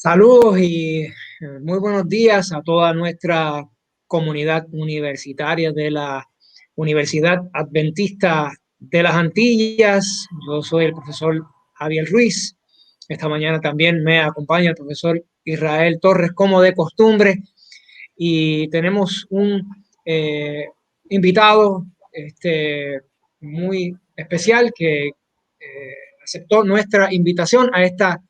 Saludos y muy buenos días a toda nuestra comunidad universitaria de la Universidad Adventista de las Antillas. Yo soy el profesor Javier Ruiz. Esta mañana también me acompaña el profesor Israel Torres, como de costumbre, y tenemos un invitado muy especial que aceptó nuestra invitación a esta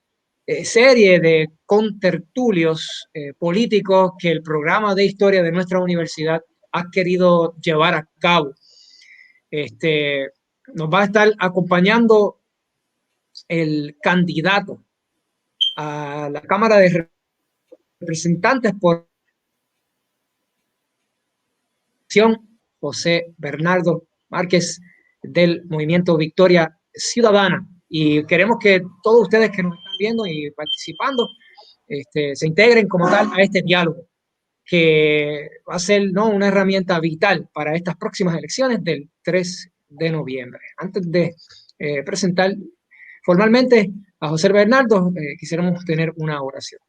serie de contertulios políticos que el programa de historia de nuestra universidad ha querido llevar a cabo. Nos va a estar acompañando el candidato a la Cámara de Representantes por José Bernardo Márquez, del Movimiento Victoria Ciudadana. Y queremos que todos ustedes que nos están viendo y participando se integren como tal a este diálogo, que va a ser, ¿no?, una herramienta vital para estas próximas elecciones del 3 de noviembre. Antes de presentar formalmente a José Bernardo, quisiéramos tener una oración.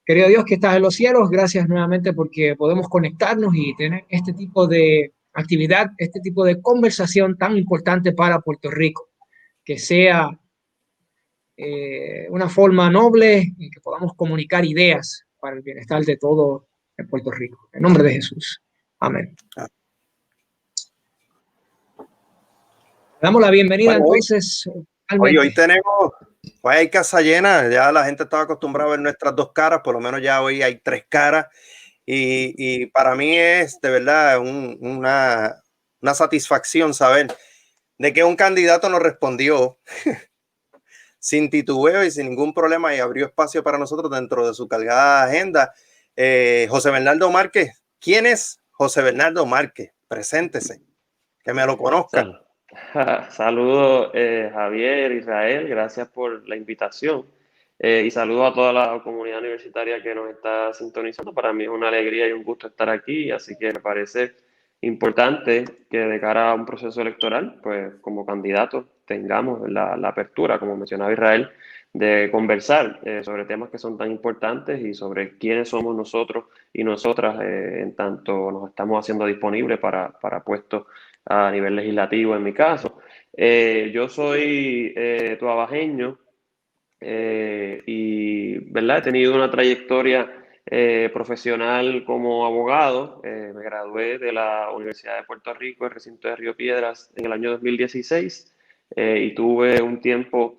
Querido Dios que estás en los cielos, gracias nuevamente porque podemos conectarnos y tener este tipo de actividad, este tipo de conversación tan importante para Puerto Rico, que sea una forma noble y que podamos comunicar ideas para el bienestar de todo en Puerto Rico. En nombre de Jesús. Amén. Le damos la bienvenida bueno, entonces. Hoy tenemos, pues hay casa llena, ya la gente estaba acostumbrada a ver nuestras dos caras, por lo menos ya hoy hay tres caras y para mí es de verdad una satisfacción saber de que un candidato nos respondió sin titubeo y sin ningún problema y abrió espacio para nosotros dentro de su cargada agenda. José Bernardo Márquez, ¿quién es José Bernardo Márquez? Preséntese, que me lo conozcan. Saludos Javier, Israel, gracias por la invitación y saludo a toda la comunidad universitaria que nos está sintonizando. Para mí es una alegría y un gusto estar aquí, así que me parece importante que de cara a un proceso electoral, pues como candidatos tengamos la apertura, como mencionaba Israel, de conversar sobre temas que son tan importantes y sobre quiénes somos nosotros y nosotras en tanto nos estamos haciendo disponibles para puestos a nivel legislativo en mi caso. Yo soy tuabajeño y ¿verdad? He tenido una trayectoria profesional como abogado. Me gradué de la Universidad de Puerto Rico, el recinto de Río Piedras, en el año 2016 y tuve un tiempo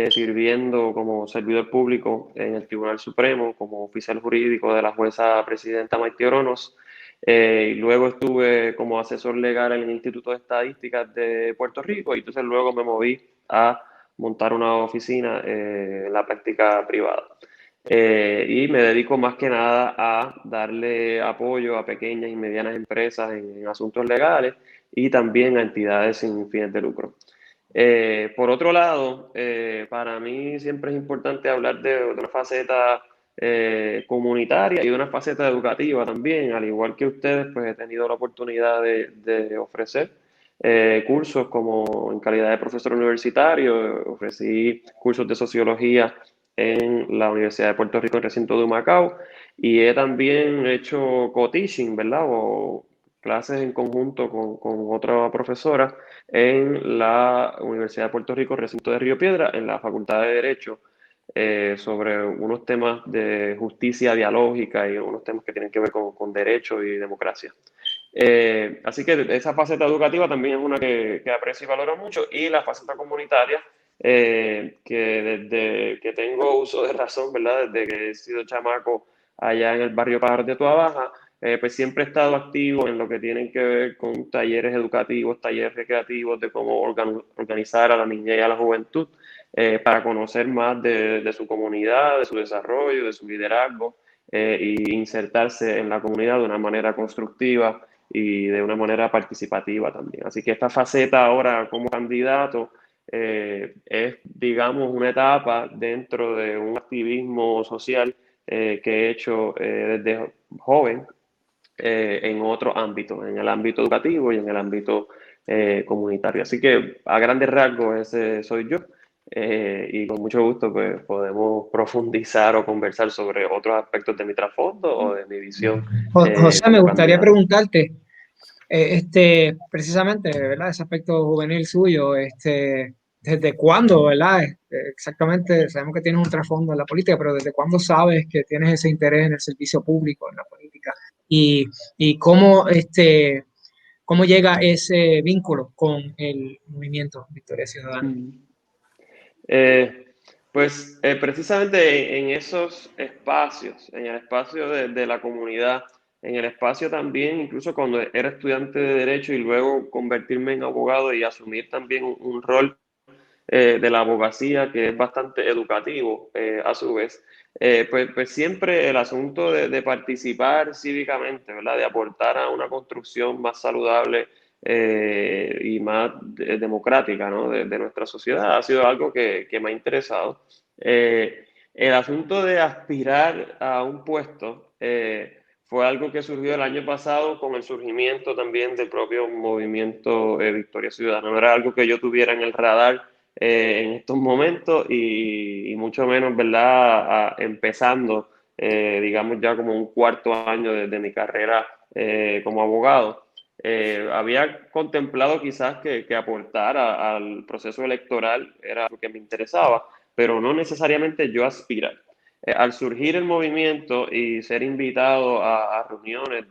sirviendo como servidor público en el Tribunal Supremo, como oficial jurídico de la jueza presidenta Maite Oronos. Y luego estuve como asesor legal en el Instituto de Estadísticas de Puerto Rico y entonces luego me moví a montar una oficina en la práctica privada. Y me dedico más que nada a darle apoyo a pequeñas y medianas empresas en asuntos legales y también a entidades sin fines de lucro. Por otro lado, para mí siempre es importante hablar de una faceta comunitaria y de una faceta educativa también. Al igual que ustedes, pues he tenido la oportunidad de ofrecer cursos como en calidad de profesor universitario. Ofrecí cursos de sociología en la Universidad de Puerto Rico, en el recinto de Humacao, y he también hecho co-teaching, ¿verdad? O clases en conjunto con otra profesora en la Universidad de Puerto Rico, recinto de Río Piedra, en la Facultad de Derecho, sobre unos temas de justicia dialógica y unos temas que tienen que ver con derecho y democracia. Así que esa faceta educativa también es una que aprecio y valoro mucho, y la faceta comunitaria, que desde que tengo uso de razón, ¿verdad? Desde que he sido chamaco allá en el barrio Pajar de Tuabaja, pues siempre he estado activo en lo que tienen que ver con talleres educativos, talleres recreativos, de cómo organizar a la niñez y a la juventud para conocer más de su comunidad, de su desarrollo, de su liderazgo y insertarse en la comunidad de una manera constructiva y de una manera participativa también. Así que esta faceta ahora como candidato es, digamos, una etapa dentro de un activismo social que he hecho desde joven en otro ámbito, en el ámbito educativo y en el ámbito comunitario. Así que a grandes rasgos ese soy yo y con mucho gusto pues, podemos profundizar o conversar sobre otros aspectos de mi trasfondo o de mi visión José, me como gustaría candidato. preguntarte, precisamente, ¿verdad? Ese aspecto juvenil suyo, ¿desde cuándo, verdad? Exactamente, sabemos que tienes un trasfondo en la política, pero ¿desde cuándo sabes que tienes ese interés en el servicio público, en la política? Y cómo, cómo llega ese vínculo con el movimiento Victoria Ciudadana. Mm. Eh, Precisamente en esos espacios, en el espacio de la comunidad, en el espacio también, incluso cuando era estudiante de Derecho y luego convertirme en abogado y asumir también un rol de la abogacía que es bastante educativo a su vez, pues siempre el asunto de participar cívicamente, ¿verdad? De aportar a una construcción más saludable y más democrática, ¿no? De nuestra sociedad ha sido algo que me ha interesado. El asunto de aspirar a un puesto fue algo que surgió el año pasado con el surgimiento también del propio movimiento Victoria Ciudadana. No era algo que yo tuviera en el radar en estos momentos y mucho menos, ¿verdad? Empezando, digamos, ya como un cuarto año de mi carrera como abogado. Había contemplado quizás que aportar al proceso electoral era lo que me interesaba, pero no necesariamente yo aspirar. Al surgir el movimiento y ser invitado a reuniones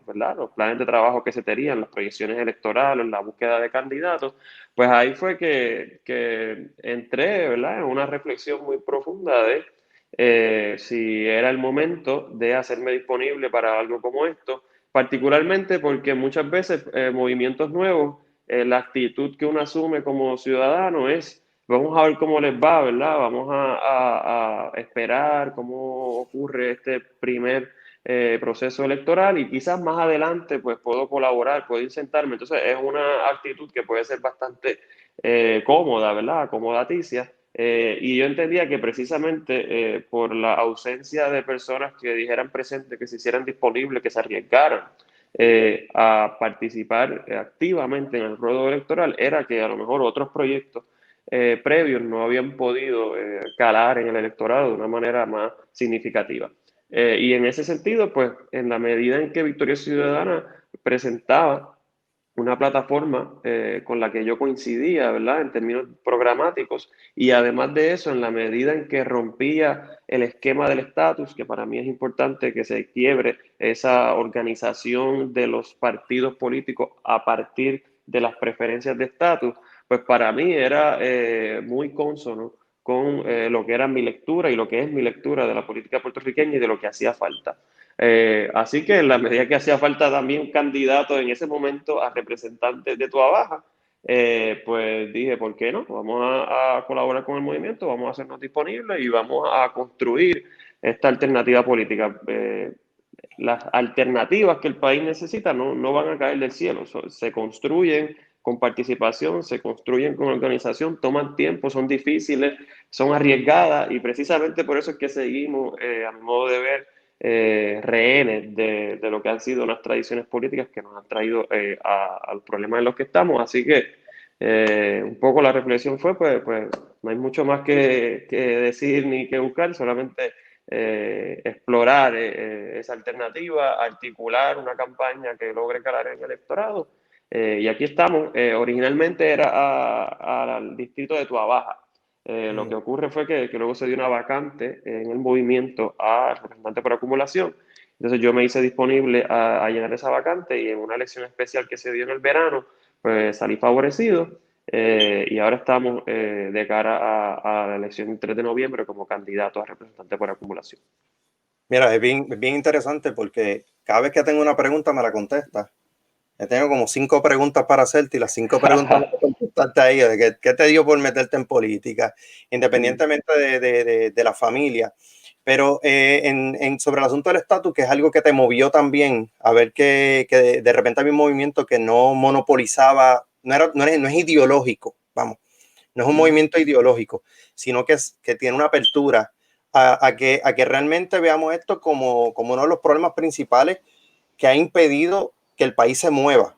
¿verdad? Los planes de trabajo que se tenían, las proyecciones electorales, la búsqueda de candidatos, pues ahí fue que entré, ¿verdad? En una reflexión muy profunda de si era el momento de hacerme disponible para algo como esto, particularmente porque muchas veces movimientos nuevos, la actitud que uno asume como ciudadano es vamos a ver cómo les va, ¿verdad? Vamos a esperar cómo ocurre este primer proceso electoral y quizás más adelante pues puedo colaborar, puedo insertarme. Entonces es una actitud que puede ser bastante cómoda, ¿verdad? Acomodaticia. Y yo entendía que precisamente por la ausencia de personas que dijeran presente, que se hicieran disponibles, que se arriesgaran a participar activamente en el ruedo electoral, era que a lo mejor otros proyectos previos no habían podido calar en el electorado de una manera más significativa. Y en ese sentido, pues en la medida en que Victoria Ciudadana presentaba una plataforma con la que yo coincidía, ¿verdad? En términos programáticos. Y además de eso, en la medida en que rompía el esquema del estatus, que para mí es importante que se quiebre esa organización de los partidos políticos a partir de las preferencias de estatus, pues para mí era muy cónsono con lo que era mi lectura y lo que es mi lectura de la política puertorriqueña y de lo que hacía falta. Así que en la medida que hacía falta también candidatos en ese momento a representantes de Toa Baja, pues dije, ¿por qué no? Vamos a colaborar con el movimiento, vamos a hacernos disponibles y vamos a construir esta alternativa política. Las alternativas que el país necesita no van a caer del cielo, se construyen con participación, se construyen con organización, toman tiempo, son difíciles, son arriesgadas y precisamente por eso es que seguimos, a mi modo de ver, rehenes de lo que han sido las tradiciones políticas que nos han traído a los problemas en los que estamos. Así que un poco la reflexión fue, pues no hay mucho más que decir ni que buscar, solamente explorar esa alternativa, articular una campaña que logre calar en el electorado. Y aquí estamos. Originalmente era al distrito de Toa Baja. Lo que ocurre fue que luego se dio una vacante en el movimiento a representante por acumulación. Entonces yo me hice disponible a llenar esa vacante y en una elección especial que se dio en el verano, pues salí favorecido. Y ahora estamos de cara a la elección del 3 de noviembre como candidato a representante por acumulación. Mira, es bien interesante porque cada vez que tengo una pregunta me la contesta. Yo tengo como 5 preguntas para hacerte y las 5 preguntas para contestarte a ella. ¿Qué te dio por meterte en política? Independientemente de la familia. Pero sobre el asunto del estatus, que es algo que te movió también, a ver que de repente había un movimiento que no monopolizaba, no es ideológico, vamos, no es un movimiento ideológico, sino que tiene una apertura a que realmente veamos esto como uno de los problemas principales que ha impedido que el país se mueva.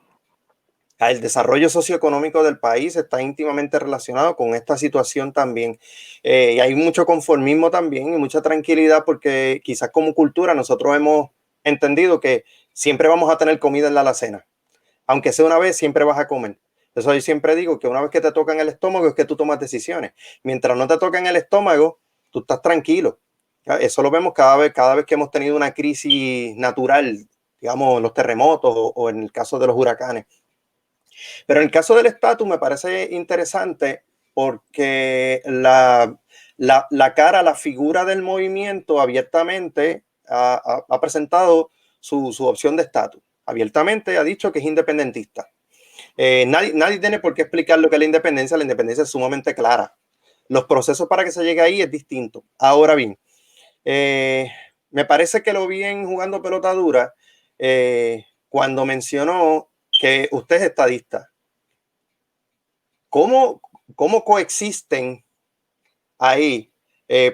El desarrollo socioeconómico del país está íntimamente relacionado con esta situación también. Y hay mucho conformismo también y mucha tranquilidad porque quizás como cultura nosotros hemos entendido que siempre vamos a tener comida en la alacena. Aunque sea una vez, siempre vas a comer. Eso yo siempre digo que una vez que te toca en el estómago es que tú tomas decisiones. Mientras no te toca en el estómago, tú estás tranquilo. Eso lo vemos cada vez que hemos tenido una crisis natural, digamos los terremotos o en el caso de los huracanes. Pero en el caso del estatus me parece interesante porque la figura del movimiento abiertamente ha presentado su opción de estatus. Abiertamente ha dicho que es independentista. Nadie tiene por qué explicar lo que es la independencia. La independencia es sumamente clara. Los procesos para que se llegue ahí es distinto. Ahora bien, me parece que lo vi en Jugando Pelota Dura cuando mencionó que usted es estadista. ¿Cómo coexisten ahí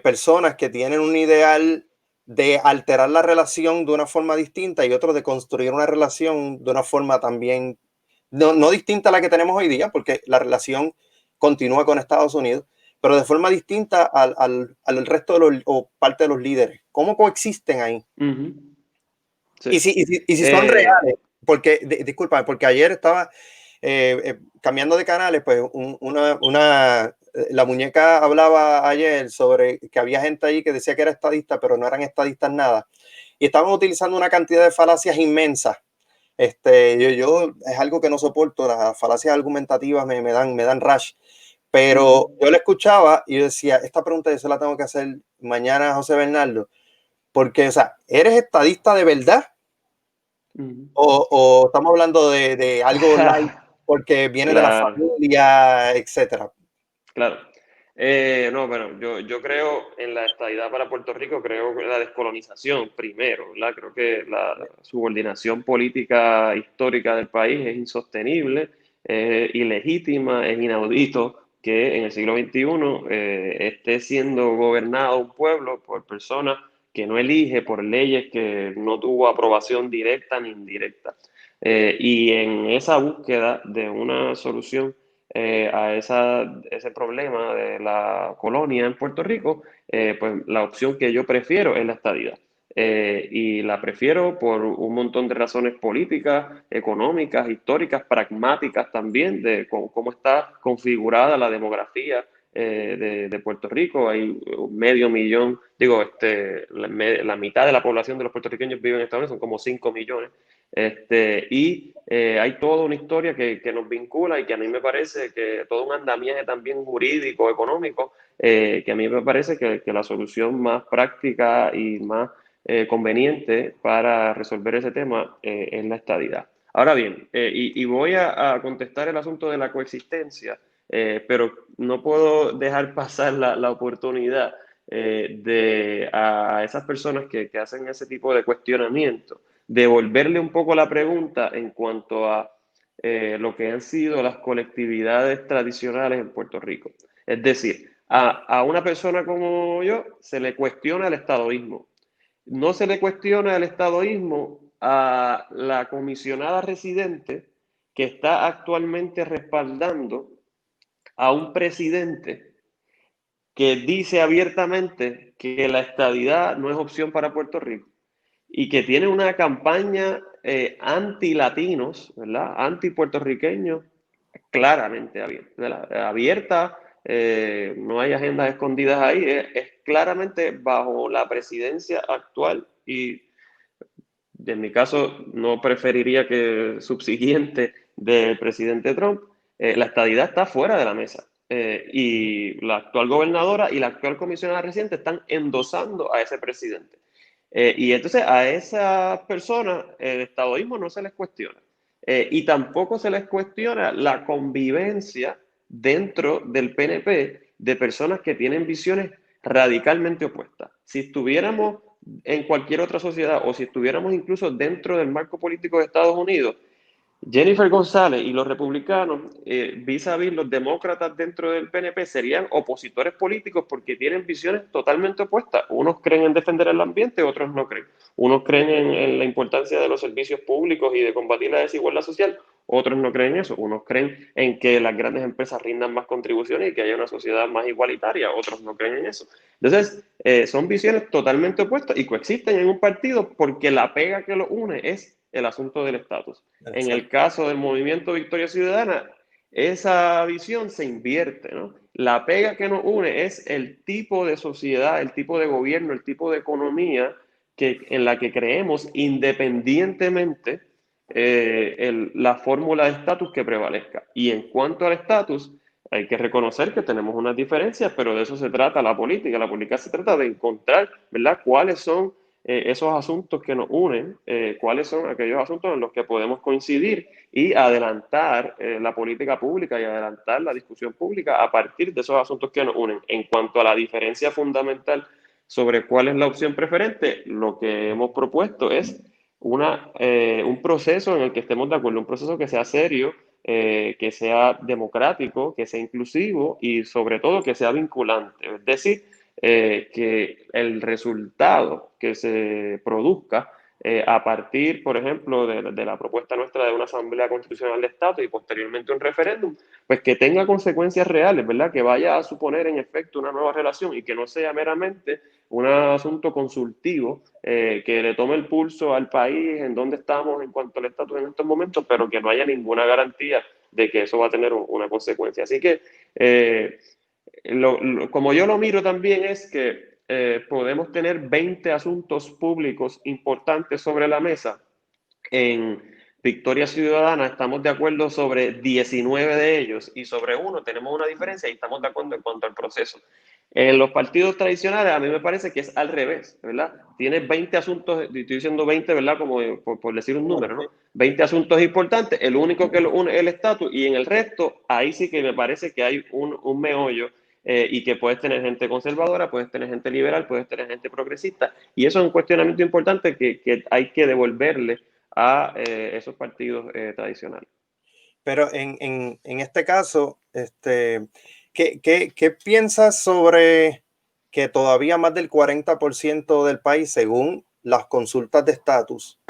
personas que tienen un ideal de alterar la relación de una forma distinta y otro de construir una relación de una forma también no distinta a la que tenemos hoy día, porque la relación continúa con Estados Unidos, pero de forma distinta al resto de o parte de los líderes? ¿Cómo coexisten ahí? Sí. Y si son reales, porque, disculpa, porque ayer estaba cambiando de canales, pues la muñeca hablaba ayer sobre que había gente ahí que decía que era estadista, pero no eran estadistas nada. Y estaban utilizando una cantidad de falacias inmensas. Yo es algo que no soporto, las falacias argumentativas me dan rash. Pero yo le escuchaba y yo decía, esta pregunta yo se la tengo que hacer mañana a José Bernardo, porque, o sea, ¿eres estadista de verdad? O estamos hablando de algo light porque viene de la familia, etcétera. Claro. No, bueno, yo creo en la estadidad para Puerto Rico, creo en la descolonización primero, ¿verdad? Creo que la subordinación política histórica del país es insostenible, ilegítima, es inaudito que en el siglo XXI esté siendo gobernado un pueblo por personas que no elige, por leyes que no tuvo aprobación directa ni indirecta. Y en esa búsqueda de una solución a ese problema de la colonia en Puerto Rico, pues la opción que yo prefiero es la estadidad. Y la prefiero por un montón de razones políticas, económicas, históricas, pragmáticas también, de cómo está configurada la demografía de Puerto Rico. Hay medio millón, digo, la mitad de la población de los puertorriqueños vive en Estados Unidos, son como 5 millones. Y hay toda una historia que nos vincula y que a mí me parece que todo un andamiaje también jurídico, económico, que a mí me parece que la solución más práctica y más conveniente para resolver ese tema es la estadidad. Ahora bien, y voy a contestar el asunto de la coexistencia, pero no puedo dejar pasar la oportunidad a esas personas que hacen ese tipo de cuestionamiento, devolverle un poco la pregunta en cuanto a lo que han sido las colectividades tradicionales en Puerto Rico. Es decir, a una persona como yo se le cuestiona el estadoísmo. No se le cuestiona el estadoísmo a la comisionada residente que está actualmente respaldando a un presidente que dice abiertamente que la estadidad no es opción para Puerto Rico y que tiene una campaña anti-latinos, ¿verdad? Anti-puertorriqueños, claramente abierta, no hay agendas escondidas ahí, es claramente bajo la presidencia actual y en mi caso no preferiría que subsiguiente del presidente Trump, la estadidad está fuera de la mesa. Y la actual gobernadora y la actual comisionada residente están endosando a ese presidente. Y entonces a esas personas el estadoísmo no se les cuestiona. Y tampoco se les cuestiona la convivencia dentro del PNP de personas que tienen visiones radicalmente opuestas. Si estuviéramos en cualquier otra sociedad o si estuviéramos incluso dentro del marco político de Estados Unidos, Jennifer González y los republicanos, vis a vis los demócratas dentro del PNP, serían opositores políticos porque tienen visiones totalmente opuestas. Unos creen en defender el ambiente, otros no creen. Unos creen en la importancia de los servicios públicos y de combatir la desigualdad social, Otros no creen en eso. Unos creen en que las grandes empresas rindan más contribuciones y que haya una sociedad más igualitaria. Otros no creen en eso. Entonces, son visiones totalmente opuestas y coexisten en un partido porque la pega que los une es el asunto del estatus. En el caso del movimiento Victoria Ciudadana, esa visión se invierte, ¿no? La pega que nos une es el tipo de sociedad, el tipo de gobierno, el tipo de economía en la que creemos independientemente la fórmula de estatus que prevalezca. Y en cuanto al estatus, hay que reconocer que tenemos unas diferencias, pero de eso se trata la política. La política se trata de encontrar, ¿verdad?, cuáles son esos asuntos que nos unen, cuáles son aquellos asuntos en los que podemos coincidir y adelantar la política pública y adelantar la discusión pública a partir de esos asuntos que nos unen. En cuanto a la diferencia fundamental sobre cuál es la opción preferente, lo que hemos propuesto es un proceso en el que estemos de acuerdo, un proceso que sea serio, que sea democrático, que sea inclusivo y sobre todo que sea vinculante. Es decir, que el resultado que se produzca a partir, por ejemplo, de la propuesta nuestra de una Asamblea Constitucional de Estado y posteriormente un referéndum, pues que tenga consecuencias reales, ¿verdad? Que vaya a suponer en efecto una nueva relación y que no sea meramente un asunto consultivo que le tome el pulso al país en donde estamos en cuanto al estatus en estos momentos, pero que no haya ninguna garantía de que eso va a tener una consecuencia. Así que como yo lo miro también es que podemos tener 20 asuntos públicos importantes sobre la mesa. En Victoria Ciudadana estamos de acuerdo sobre 19 de ellos y sobre uno tenemos una diferencia y estamos de acuerdo en cuanto al proceso. En los partidos tradicionales a mí me parece que es al revés, ¿verdad? Tienes 20 asuntos, estoy diciendo 20, ¿verdad? Como por decir un número, ¿no? 20 asuntos importantes, el único que lo une es el estatus y en el resto, ahí sí que me parece que hay un meollo y que puedes tener gente conservadora, puedes tener gente liberal, puedes tener gente progresista y eso es un cuestionamiento importante que hay que devolverle a esos partidos tradicionales. Pero en este caso, ¿qué piensas sobre que todavía más del 40% del país, según las consultas de estatus,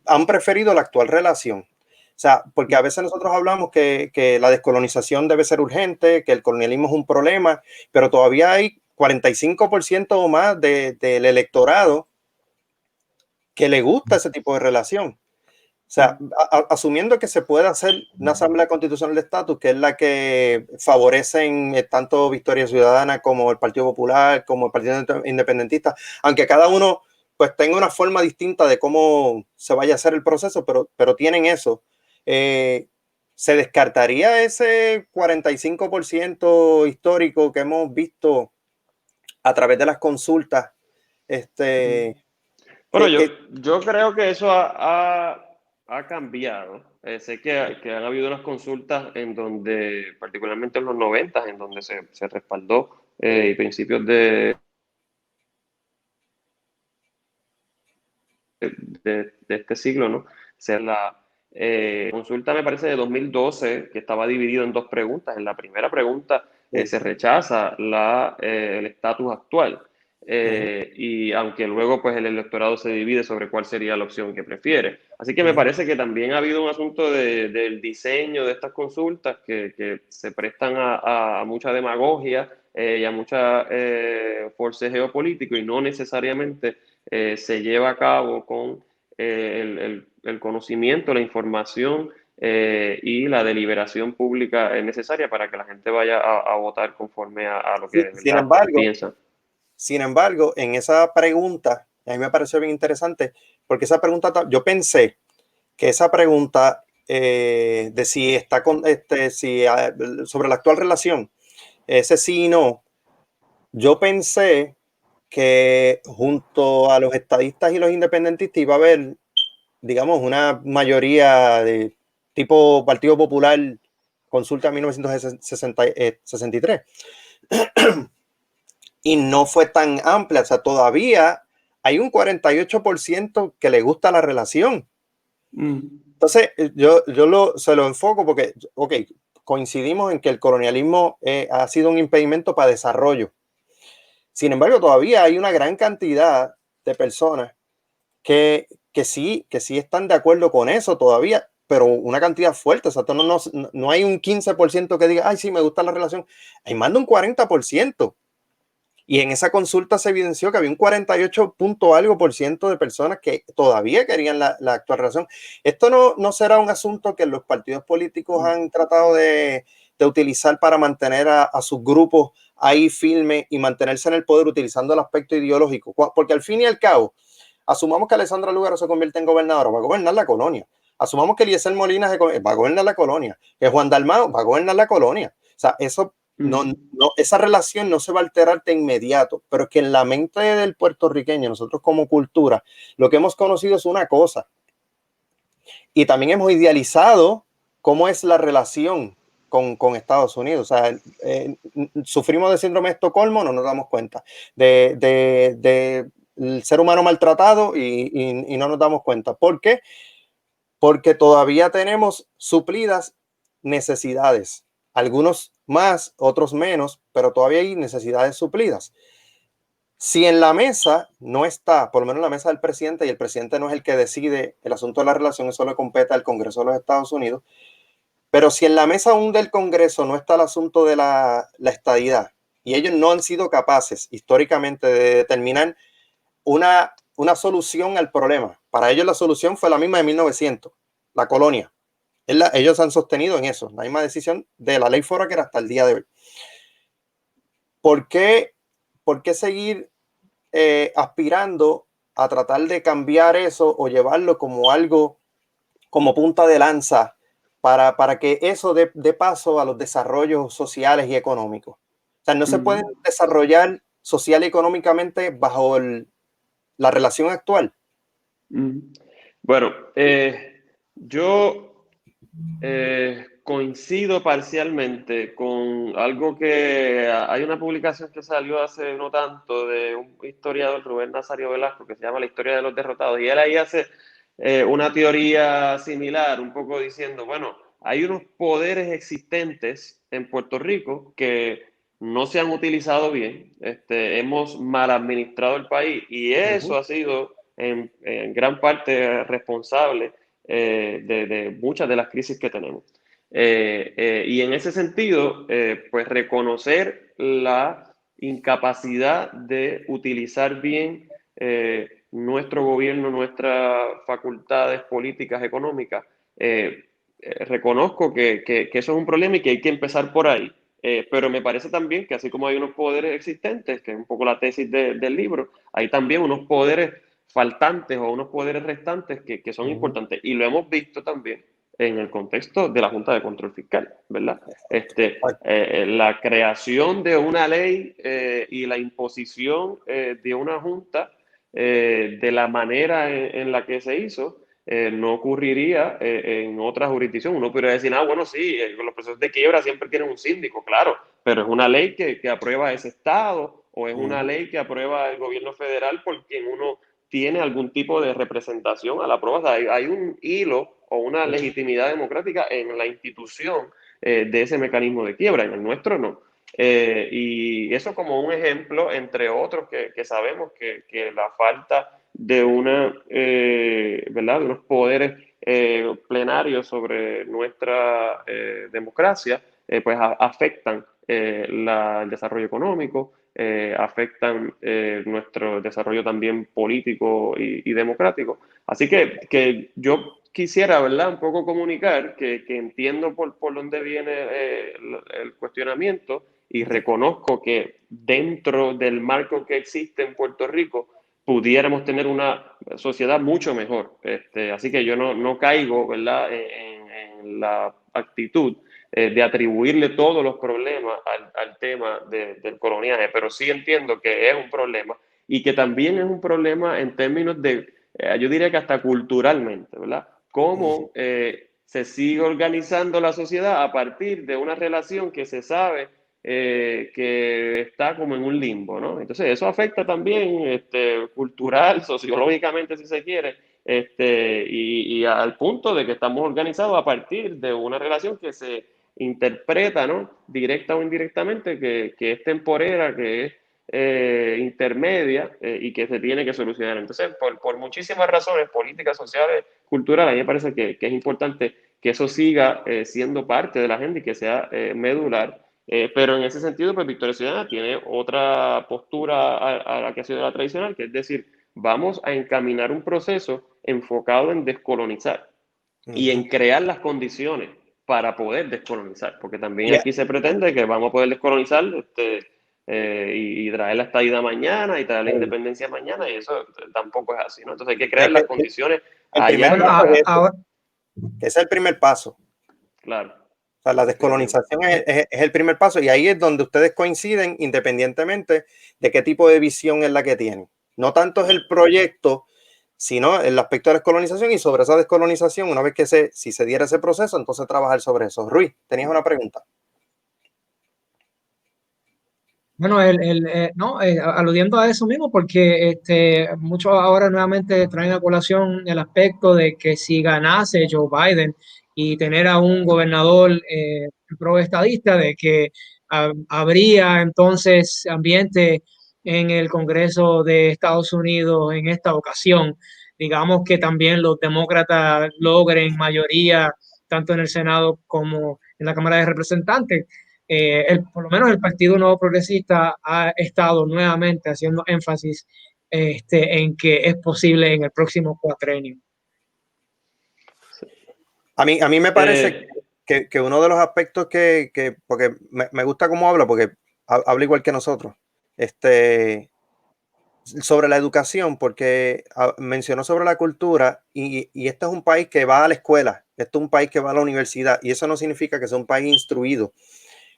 han preferido la actual relación? O sea, porque a veces nosotros hablamos que la descolonización debe ser urgente, que el colonialismo es un problema, pero todavía hay 45% o más del electorado que le gusta ese tipo de relación. O sea, asumiendo que se puede hacer una Asamblea Constitucional de Estatus, que es la que favorecen tanto Victoria Ciudadana como el Partido Popular, como el Partido Independentista, aunque cada uno pues tenga una forma distinta de cómo se vaya a hacer el proceso, pero tienen eso. ¿Se descartaría ese 45% histórico que hemos visto a través de las consultas? Bueno, yo creo que eso ha cambiado. Sé que han habido unas consultas en donde, particularmente en los 90, en donde se respaldó y principios de este siglo, ¿no? La consulta me parece de 2012, que estaba dividido en dos preguntas. En la primera pregunta se rechaza el estatus actual. Y aunque luego pues el electorado se divide sobre cuál sería la opción que prefiere. Así que me parece que también ha habido un asunto del diseño de estas consultas que se prestan a mucha demagogia y a mucha forcejeo político y no necesariamente se lleva a cabo con el conocimiento, la información y la deliberación pública necesaria para que la gente vaya a votar conforme a lo que de verdad piensa. Sin embargo, en esa pregunta, a mí me pareció bien interesante, porque esa pregunta, yo pensé que esa pregunta de si está sobre la actual relación, ese sí y no, yo pensé que junto a los estadistas y los independentistas iba a haber, digamos, una mayoría de tipo Partido Popular, consulta 1963. Y no fue tan amplia, o sea, todavía hay un 48% que le gusta la relación. Entonces, se lo enfoco porque, ok, coincidimos en que el colonialismo ha sido un impedimento para desarrollo. Sin embargo, todavía hay una gran cantidad de personas que sí están de acuerdo con eso todavía, pero una cantidad fuerte. O sea, no hay un 15% que diga, ay, sí, me gusta la relación. Hay más de un 40%. Y en esa consulta se evidenció que había un 48 punto algo por ciento de personas que todavía querían la actual relación. Esto no será un asunto que los partidos políticos han tratado de utilizar para mantener a sus grupos ahí firmes y mantenerse en el poder utilizando el aspecto ideológico. Porque al fin y al cabo, asumamos que Alessandra Lúgaro se convierte en gobernadora, va a gobernar la colonia. Asumamos que Eliezer Molina va a gobernar la colonia, que Juan Dalmau va a gobernar la colonia. O sea, eso esa relación no se va a alterar de inmediato, pero es que en la mente del puertorriqueño, nosotros como cultura, lo que hemos conocido es una cosa. Y también hemos idealizado cómo es la relación con Estados Unidos. O sea, sufrimos de síndrome de Estocolmo, no nos damos cuenta. El ser humano maltratado y no nos damos cuenta. ¿Por qué? Porque todavía tenemos suplidas necesidades. Algunos más, otros menos, pero todavía hay necesidades suplidas. Si en la mesa no está, por lo menos en la mesa del presidente, y el presidente no es el que decide el asunto de la relación, eso le compete al Congreso de los Estados Unidos, pero si en la mesa aún del Congreso no está el asunto de la estadidad, y ellos no han sido capaces históricamente de determinar una solución al problema, para ellos la solución fue la misma de 1900, la colonia. Ellos han sostenido en eso, la misma decisión de la ley Foraker hasta el día de hoy. ¿Por qué seguir aspirando a tratar de cambiar eso o llevarlo como algo, como punta de lanza para que eso dé paso a los desarrollos sociales y económicos? O sea, no se pueden desarrollar social y económicamente bajo la relación actual. Bueno, yo coincido parcialmente con algo que hay una publicación que salió hace no tanto de un historiador, Rubén Nazario Velasco, que se llama La historia de los derrotados, y él ahí hace una teoría similar, un poco diciendo, bueno, hay unos poderes existentes en Puerto Rico que no se han utilizado bien, hemos mal administrado el país y eso ha sido en gran parte responsable de muchas de las crisis que tenemos. Y en ese sentido, pues reconocer la incapacidad de utilizar bien nuestro gobierno, nuestras facultades políticas, económicas, reconozco que eso es un problema y que hay que empezar por ahí. Pero me parece también que así como hay unos poderes existentes, que es un poco la tesis del libro, hay también unos poderes faltantes o unos poderes restantes que son importantes. Y lo hemos visto también en el contexto de la Junta de Control Fiscal, ¿verdad? La creación de una ley y la imposición de una junta de la manera en la que se hizo, no ocurriría en otra jurisdicción. Uno podría decir, bueno, sí, los procesos de quiebra siempre tienen un síndico, claro, pero es una ley que aprueba ese estado o es una ley que aprueba el gobierno federal por quien uno tiene algún tipo de representación a la prueba. O sea, hay un hilo o una legitimidad democrática en la institución de ese mecanismo de quiebra, en el nuestro no. Y eso como un ejemplo, entre otros, que sabemos que la falta de ¿verdad? De unos poderes plenarios sobre nuestra democracia, pues afectan el desarrollo económico, afectan nuestro desarrollo también político y democrático. Así que yo quisiera, ¿verdad?, un poco comunicar que entiendo por dónde viene el cuestionamiento y reconozco que dentro del marco que existe en Puerto Rico pudiéramos tener una sociedad mucho mejor. Así que yo no caigo, ¿verdad?, en la actitud de atribuirle todos los problemas al tema del coloniaje, pero sí entiendo que es un problema y que también es un problema en términos de, yo diría que hasta culturalmente, ¿verdad? Cómo se sigue organizando la sociedad a partir de una relación que se sabe que está como en un limbo, ¿no? Entonces eso afecta también cultural, sociológicamente, si se quiere, y al punto de que estamos organizados a partir de una relación que se interpreta, ¿no?, directa o indirectamente, que es temporera, que es intermedia y que se tiene que solucionar. Entonces, por muchísimas razones, políticas, sociales, culturales, a mí me parece que es importante que eso siga siendo parte de la agenda y que sea medular. Pero en ese sentido, pues Victoria Ciudadana tiene otra postura a la que ha sido la tradicional, que es decir, vamos a encaminar un proceso enfocado en descolonizar y en crear las condiciones para poder descolonizar, porque también Ya, aquí se pretende que vamos a poder descolonizar y traer la estadidad mañana y traer la independencia mañana, y eso tampoco es así, ¿no? Entonces hay que crear es que las condiciones el primer allá y Bueno, paso acá. es eso, ahora, que es el primer paso. Claro, O sea, la definitivo. descolonización es el primer paso y ahí es donde ustedes coinciden independientemente de qué tipo de visión es la que tienen. No tanto es el proyecto, sino el aspecto de la descolonización y sobre esa descolonización, una vez que si se diera ese proceso, entonces trabajar sobre eso. Ruiz, tenías una pregunta. bueno, no, aludiendo a eso mismo, porque muchos ahora nuevamente traen a colación el aspecto de que si ganase Joe Biden y tener a un gobernador pro estadista, de que habría entonces ambiente en el Congreso de Estados Unidos en esta ocasión. Digamos que también los demócratas logren mayoría tanto en el Senado como en la Cámara de Representantes. Por lo menos el Partido Nuevo Progresista ha estado nuevamente haciendo énfasis en que es posible en el próximo cuatrenio. A mí me parece Eh, que uno de los aspectos porque me gusta cómo habla, porque habla igual que nosotros, sobre la educación, porque mencionó sobre la cultura y este es un país que va a la escuela, este es un país que va a la universidad y eso no significa que sea un país instruido,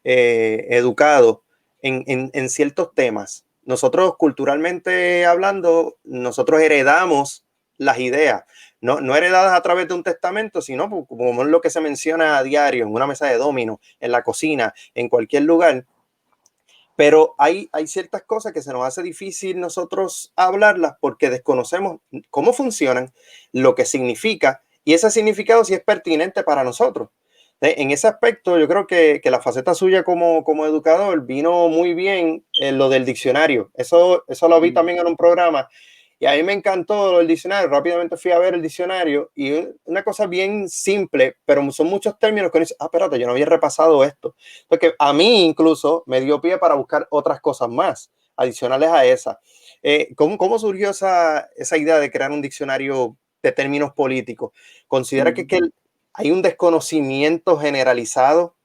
educado en ciertos temas. Nosotros culturalmente hablando, nosotros heredamos las ideas, no heredadas a través de un testamento, sino como es lo que se menciona a diario, en una mesa de dominó, en la cocina, en cualquier lugar. Pero hay ciertas cosas que se nos hace difícil nosotros hablarlas porque desconocemos cómo funcionan, lo que significa y ese significado si es pertinente para nosotros. En ese aspecto, yo creo que la faceta suya como educador vino muy bien en lo del diccionario. Eso lo vi también en un programa y a mí me encantó el diccionario. Rápidamente fui a ver el diccionario y una cosa bien simple, pero son muchos términos que uno dice, espérate, yo no había repasado esto. Porque a mí incluso me dio pie para buscar otras cosas más adicionales a esa. ¿Cómo surgió esa idea de crear un diccionario de términos políticos? ¿Considera que hay un desconocimiento generalizado?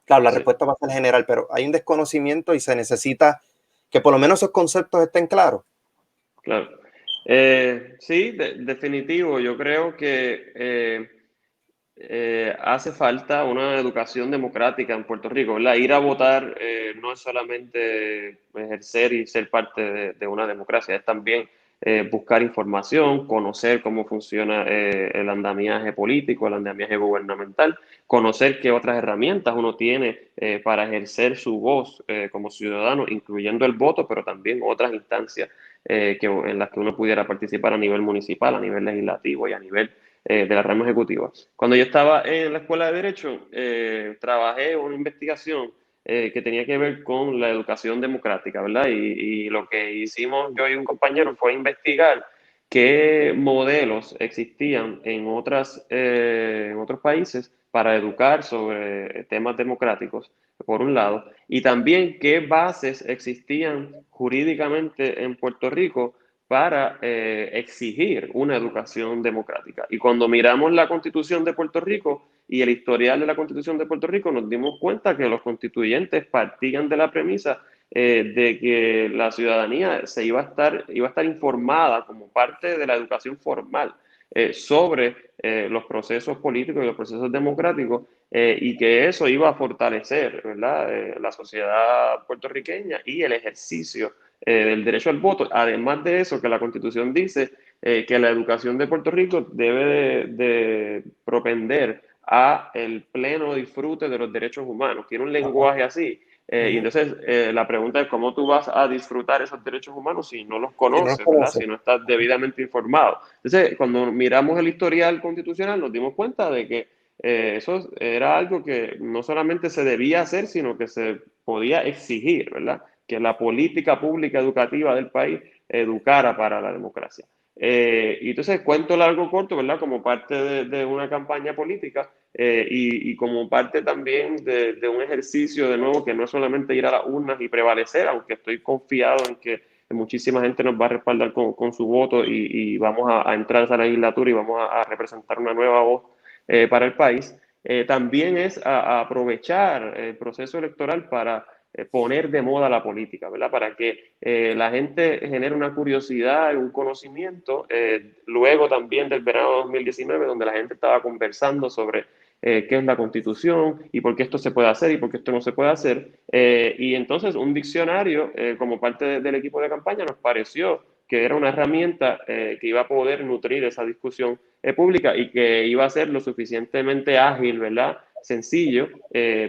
Claro, la sí, respuesta va a ser general, pero hay un desconocimiento y se necesita que por lo menos esos conceptos estén claros. claro. Sí, definitivo. Yo creo que hace falta una educación democrática en Puerto Rico, ¿verdad? Ir a votar no es solamente ejercer y ser parte de una democracia, es también buscar información, conocer cómo funciona el andamiaje político, el andamiaje gubernamental, conocer qué otras herramientas uno tiene para ejercer su voz como ciudadano, incluyendo el voto, pero también otras instancias en las que uno pudiera participar a nivel municipal, a nivel legislativo y a nivel de la rama ejecutiva. Cuando yo estaba en la escuela de Derecho, trabajé en una investigación que tenía que ver con la educación democrática, ¿verdad? Y lo que hicimos yo y un compañero fue investigar qué modelos existían en otros países para educar sobre temas democráticos, por un lado, y también qué bases existían jurídicamente en Puerto Rico para exigir una educación democrática. Y cuando miramos la Constitución de Puerto Rico y el historial de la Constitución de Puerto Rico, nos dimos cuenta que los constituyentes partían de la premisa de que la ciudadanía iba a estar informada como parte de la educación formal sobre los procesos políticos y los procesos democráticos y que eso iba a fortalecer, ¿verdad? La sociedad puertorriqueña y el ejercicio del derecho al voto. Además de eso, que la Constitución dice que la educación de Puerto Rico debe de propender a el pleno disfrute de los derechos humanos. Tiene un lenguaje así. Y entonces la pregunta es cómo tú vas a disfrutar esos derechos humanos si no los Si no nos conoces, ¿verdad? conoce. Si no estás debidamente informado. Entonces, cuando miramos el historial constitucional, nos dimos cuenta de que eso era algo que no solamente se debía hacer, sino que se podía exigir, ¿verdad? que la política pública educativa del país educara para la democracia. Y entonces, cuento largo corto, ¿verdad? Como parte de una campaña política y como parte también de un ejercicio, de nuevo, que no es solamente ir a las urnas y prevalecer, aunque estoy confiado en que muchísima gente nos va a respaldar con su voto y vamos a entrar a esa legislatura y vamos a representar una nueva voz para el país. También es a aprovechar el proceso electoral para poner de moda la política, ¿verdad? Para que la gente genere una curiosidad, un conocimiento, luego también del verano de 2019, donde la gente estaba conversando sobre qué es la Constitución y por qué esto se puede hacer y por qué esto no se puede hacer. Y entonces un diccionario, como parte del equipo de campaña, nos pareció que era una herramienta que iba a poder nutrir esa discusión pública y que iba a ser lo suficientemente ágil, ¿verdad? Sencillo,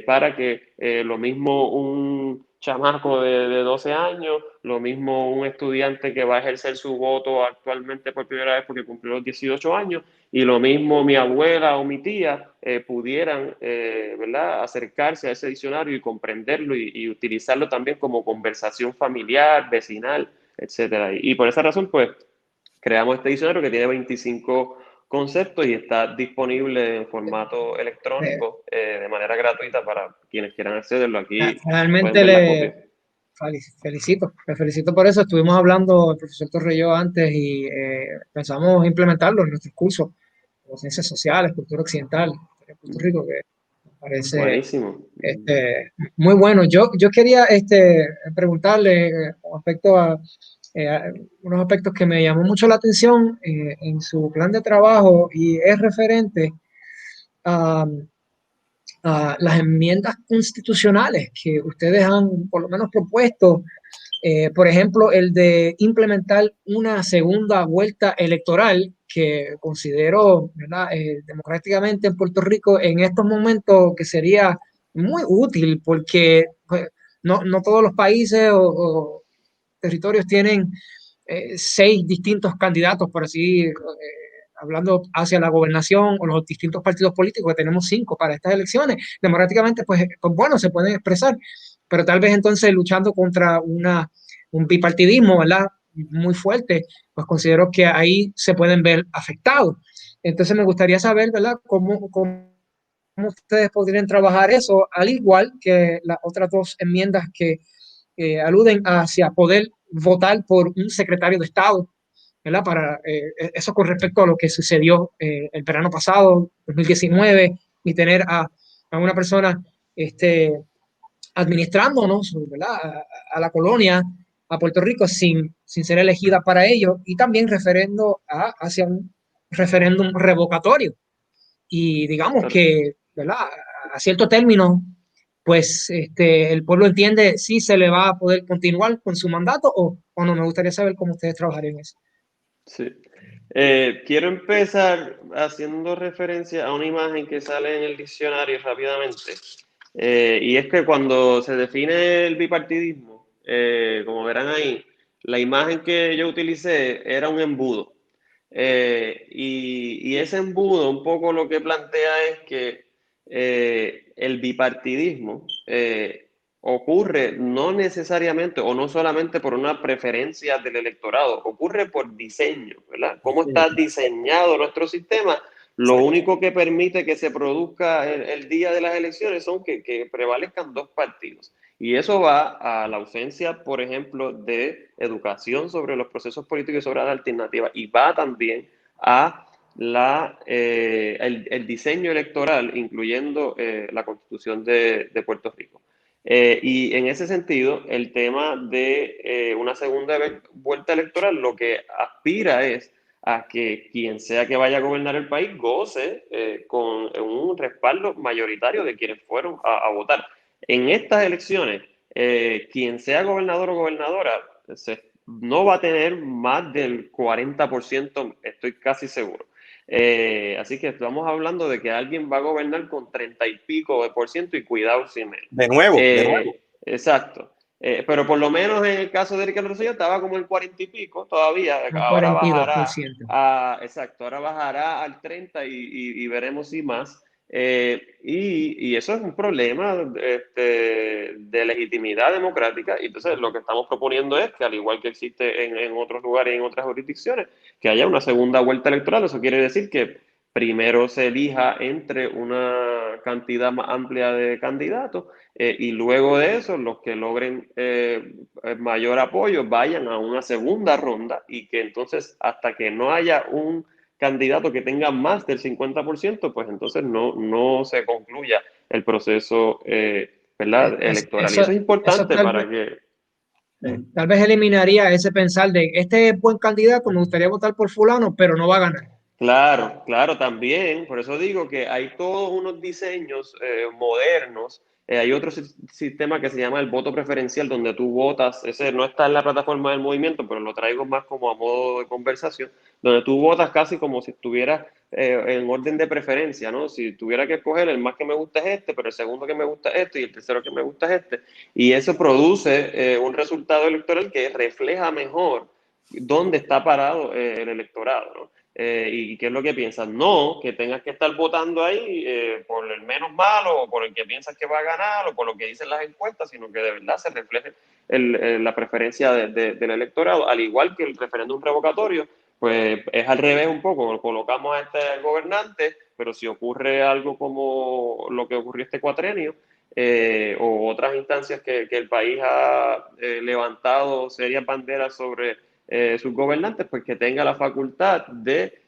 para que lo mismo un chamaco de 12 años, lo mismo un estudiante que va a ejercer su voto actualmente por primera vez porque cumplió los 18 años, y lo mismo mi abuela o mi tía pudieran, ¿verdad?, acercarse a ese diccionario y comprenderlo y utilizarlo también como conversación familiar, vecinal, etcétera. Y por esa razón, pues, creamos este diccionario que tiene 25 conceptos y está disponible en formato electrónico de manera gratuita para quienes quieran accederlo. Aquí pueden Realmente ver la copia. le felicito por eso. Estuvimos hablando el profesor Torrelló antes y pensamos implementarlo en nuestros cursos, como ciencias sociales, cultura occidental, en Puerto Rico, que me parece Buenísimo. muy bueno. Yo quería preguntarle con respecto a unos aspectos que me llamó mucho la atención en su plan de trabajo y es referente a las enmiendas constitucionales que ustedes han por lo menos propuesto, por ejemplo, el de implementar una segunda vuelta electoral que considero, ¿verdad?, democráticamente en Puerto Rico en estos momentos que sería muy útil porque pues, no todos los países o territorios tienen 6 distintos candidatos, por así hablando hacia la gobernación o los distintos partidos políticos, que tenemos 5 para estas elecciones. Democráticamente, pues bueno, se pueden expresar, pero tal vez entonces luchando contra un bipartidismo, ¿verdad?, muy fuerte, pues considero que ahí se pueden ver afectados. Entonces me gustaría saber, ¿verdad?, cómo ustedes podrían trabajar eso, al igual que las otras 2 enmiendas que aluden hacia poder votar por un secretario de Estado, ¿verdad? Para eso con respecto a lo que sucedió el verano pasado, 2019, y tener a una persona administrándonos, ¿verdad?, a la colonia, a Puerto Rico, sin ser elegida para ello, y también referendo hacia un referéndum revocatorio. Y digamos Claro. que, ¿verdad?, a cierto término, pues el pueblo entiende si se le va a poder continuar con su mandato o no. Me gustaría saber cómo ustedes trabajarían en eso. Sí. Quiero empezar haciendo referencia a una imagen que sale en el diccionario rápidamente. Y es que cuando se define el bipartidismo, como verán ahí, la imagen que yo utilicé era un embudo. Y ese embudo un poco lo que plantea es que el bipartidismo ocurre no necesariamente o no solamente por una preferencia del electorado, ocurre por diseño, ¿verdad? ¿Cómo está diseñado nuestro sistema? Lo único que permite que se produzca el día de las elecciones son que prevalezcan 2 partidos. Y eso va a la ausencia, por ejemplo, de educación sobre los procesos políticos y sobre la alternativa. Y va también a el diseño electoral, incluyendo la Constitución de Puerto Rico. Y en ese sentido, el tema de una segunda vuelta electoral lo que aspira es a que quien sea que vaya a gobernar el país goce con un respaldo mayoritario de quienes fueron a votar. En estas elecciones, quien sea gobernador o gobernadora no va a tener más del 40%, estoy casi seguro. Así que estamos hablando de que alguien va a gobernar con 30 y pico de por ciento y cuidado sin él. De nuevo. Exacto. Pero por lo menos en el caso de Ricardo Rosselló estaba como el 40 y pico todavía. Un Ahora bajará 42%. exacto, ahora bajará al 30 y veremos si más. Y eso es un problema de legitimidad democrática. Y entonces lo que estamos proponiendo es que, al igual que existe en otros lugares y en otras jurisdicciones, que haya una segunda vuelta electoral. Eso quiere decir que primero se elija entre una cantidad más amplia de candidatos y luego de eso los que logren mayor apoyo vayan a una segunda ronda, y que entonces, hasta que no haya un candidato que tenga más del 50%, pues entonces no se concluya el proceso ¿verdad? Electoral. Y eso es Eso importante para que... tal vez eliminaría ese pensar de este es buen candidato, me gustaría votar por fulano, pero no va a ganar. Claro, claro, también. Por eso digo que hay todos unos diseños modernos. Hay otro sistema que se llama el voto preferencial, donde tú votas. Ese no está en la plataforma del movimiento, pero lo traigo más como a modo de conversación, donde tú votas casi como si estuvieras en orden de preferencia, ¿no? Si tuviera que escoger, el más que me gusta es este, pero el segundo que me gusta es este y el tercero que me gusta es este. Y eso produce un resultado electoral que refleja mejor dónde está parado el electorado, ¿no? ¿Y qué es lo que piensas? No, que tengas que estar votando ahí por el menos malo, o por el que piensas que va a ganar, o por lo que dicen las encuestas, sino que de verdad se refleje la preferencia del electorado. Al igual que el referéndum revocatorio, pues es al revés un poco. Colocamos a este gobernante, pero si ocurre algo como lo que ocurrió este cuatrenio, o otras instancias que el país ha levantado serias banderas sobre sus gobernantes, pues que tenga la facultad de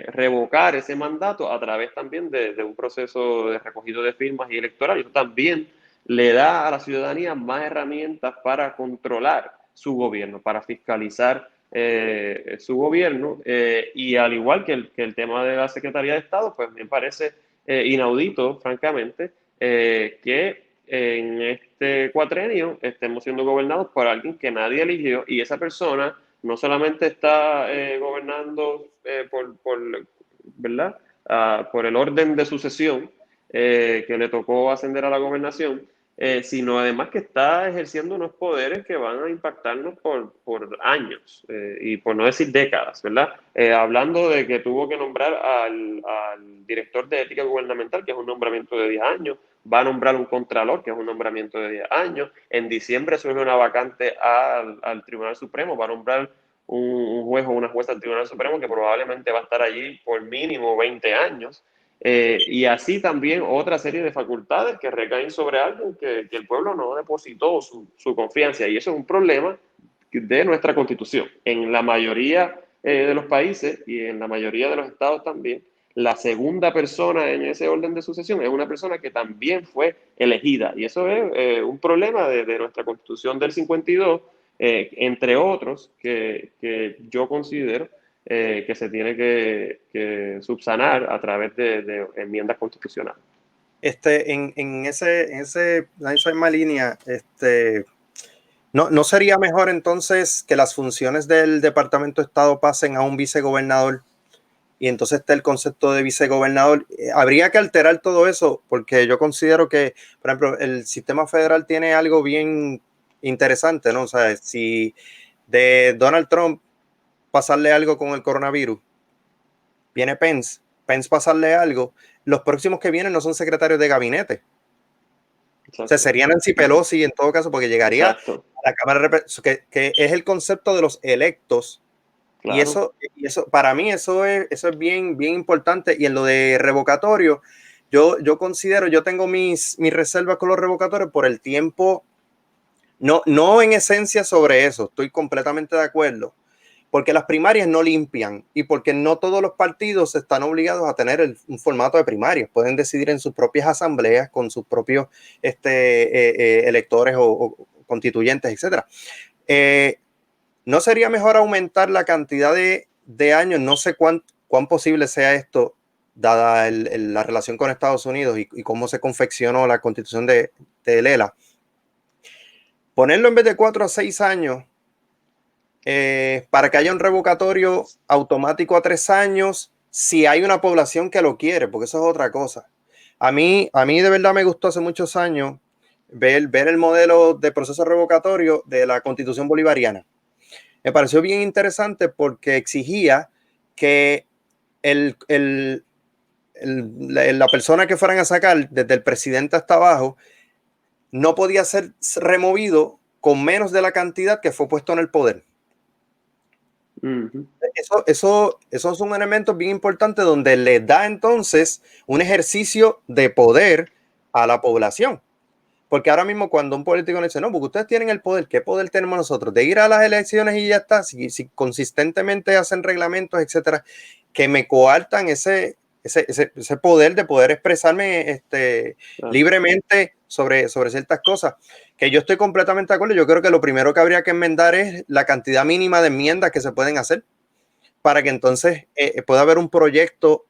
revocar ese mandato a través también de un proceso de recogido de firmas y electoral. Y eso también le da a la ciudadanía más herramientas para controlar su gobierno, para fiscalizar su gobierno, y al igual que el tema de la Secretaría de Estado, pues me parece inaudito, francamente, que en este cuatrenio estemos siendo gobernados por alguien que nadie eligió, y esa persona no solamente está gobernando ¿verdad? Por el orden de sucesión que le tocó ascender a la gobernación, sino además que está ejerciendo unos poderes que van a impactarnos por años, y por no decir décadas, ¿verdad? Hablando de que tuvo que nombrar al director de ética gubernamental, que es un nombramiento de 10 años, va a nombrar un contralor, que es un nombramiento de 10 años, en diciembre surge una vacante al Tribunal Supremo, va a nombrar un juez o una jueza del Tribunal Supremo que probablemente va a estar allí por mínimo 20 años. Y así también otra serie de facultades que recaen sobre alguien que el pueblo no depositó su confianza. Y eso es un problema de nuestra Constitución. En la mayoría de los países y en la mayoría de los estados también, la segunda persona en ese orden de sucesión es una persona que también fue elegida. Y eso es un problema de nuestra Constitución del 52, entre otros, que yo considero que se tiene que subsanar a través de enmiendas constitucionales. En la misma línea, ¿no sería mejor entonces que las funciones del Departamento de Estado pasen a un vicegobernador? Y entonces está el concepto de vicegobernador. Habría que alterar todo eso, porque yo considero que, por ejemplo, el sistema federal tiene algo bien interesante, ¿no? O sea, si de Donald Trump pasarle algo con el coronavirus, viene Pence pasarle algo, los próximos que vienen no son secretarios de gabinete. Exacto. O sea, serían Nancy Pelosi en todo caso, porque llegaría Exacto. a la Cámara de Representantes, que es el concepto de los electos. Claro. Y eso, para mí, eso es bien, bien importante. Y en lo de revocatorio, yo considero, yo tengo mis reservas con los revocatorios por el tiempo, no en esencia sobre eso, estoy completamente de acuerdo, porque las primarias no limpian y porque no todos los partidos están obligados a tener un formato de primarias, pueden decidir en sus propias asambleas con sus propios electores o constituyentes, etcétera. ¿No sería mejor aumentar la cantidad de años? No sé cuán posible sea esto, dada la relación con Estados Unidos y cómo se confeccionó la constitución de Lela. Ponerlo en vez de 4 a 6 años para que haya un revocatorio automático a 3 años si hay una población que lo quiere, porque eso es otra cosa. A mí de verdad me gustó hace muchos años ver el modelo de proceso revocatorio de la Constitución bolivariana. Me pareció bien interesante porque exigía que el la persona que fueran a sacar, desde el presidente hasta abajo, no podía ser removido con menos de la cantidad que fue puesto en el poder. Esos son elementos bien importantes donde le da entonces un ejercicio de poder a la población. Porque ahora mismo cuando un político le dice, no, porque ustedes tienen el poder, ¿qué poder tenemos nosotros? De ir a las elecciones y ya está, si consistentemente hacen reglamentos, etcétera, que me coartan ese poder de poder expresarme libremente sobre ciertas cosas, que yo estoy completamente de acuerdo. Yo creo que lo primero que habría que enmendar es la cantidad mínima de enmiendas que se pueden hacer para que entonces pueda haber un proyecto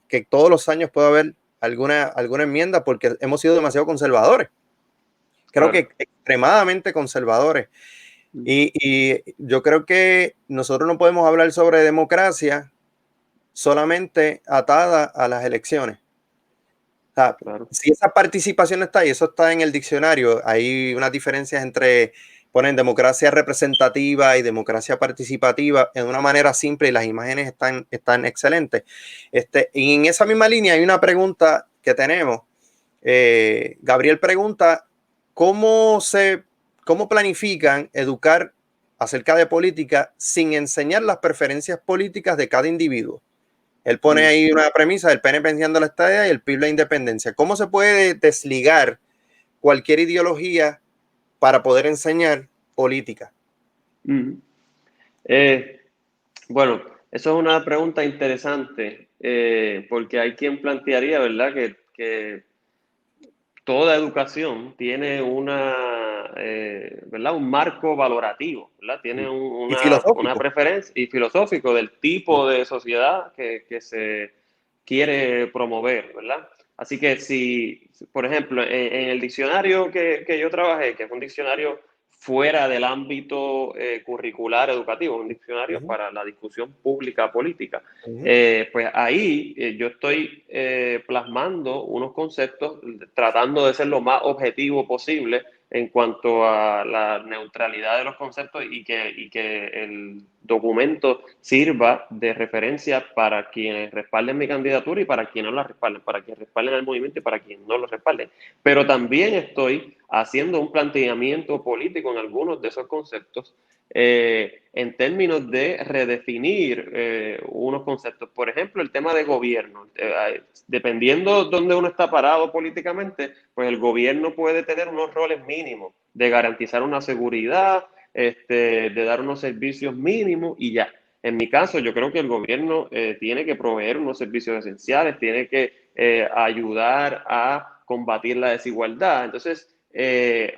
que todos los años pueda haber alguna enmienda, porque hemos sido demasiado conservadores. Creo que extremadamente conservadores. Y yo creo que nosotros no podemos hablar sobre democracia solamente atada a las elecciones. O sea, si esa participación está ahí, eso está en el diccionario, hay unas diferencias entre, ponen democracia representativa y democracia participativa en una manera simple y las imágenes están excelentes. Y en esa misma línea hay una pregunta que tenemos. Gabriel pregunta, ¿cómo planifican educar acerca de política sin enseñar las preferencias políticas de cada individuo? Él pone ahí una premisa del PNP venciendo la estadía y el PIB la independencia. ¿Cómo se puede desligar cualquier ideología para poder enseñar política? Bueno, eso es una pregunta interesante, porque hay quien plantearía, ¿verdad?, que toda educación tiene ¿verdad?, un marco valorativo, ¿verdad? Tiene una preferencia y filosófico del tipo de sociedad que se quiere promover, ¿verdad? Así que si por ejemplo, en el diccionario que yo trabajé, que es un diccionario fuera del ámbito curricular educativo, un diccionario para la discusión pública política, pues ahí yo estoy plasmando unos conceptos, tratando de ser lo más objetivo posible en cuanto a la neutralidad de los conceptos y que el documento sirva de referencia para quienes respalden mi candidatura y para quienes no la respalden, para quienes respalden el movimiento y para quienes no lo respalden. Pero también estoy haciendo un planteamiento político en algunos de esos conceptos en términos de redefinir unos conceptos. Por ejemplo, el tema de gobierno. Dependiendo de dónde uno está parado políticamente, pues el gobierno puede tener unos roles mínimos de garantizar una seguridad, de dar unos servicios mínimos y ya. En mi caso, yo creo que el gobierno tiene que proveer unos servicios esenciales, tiene que ayudar a combatir la desigualdad. Entonces,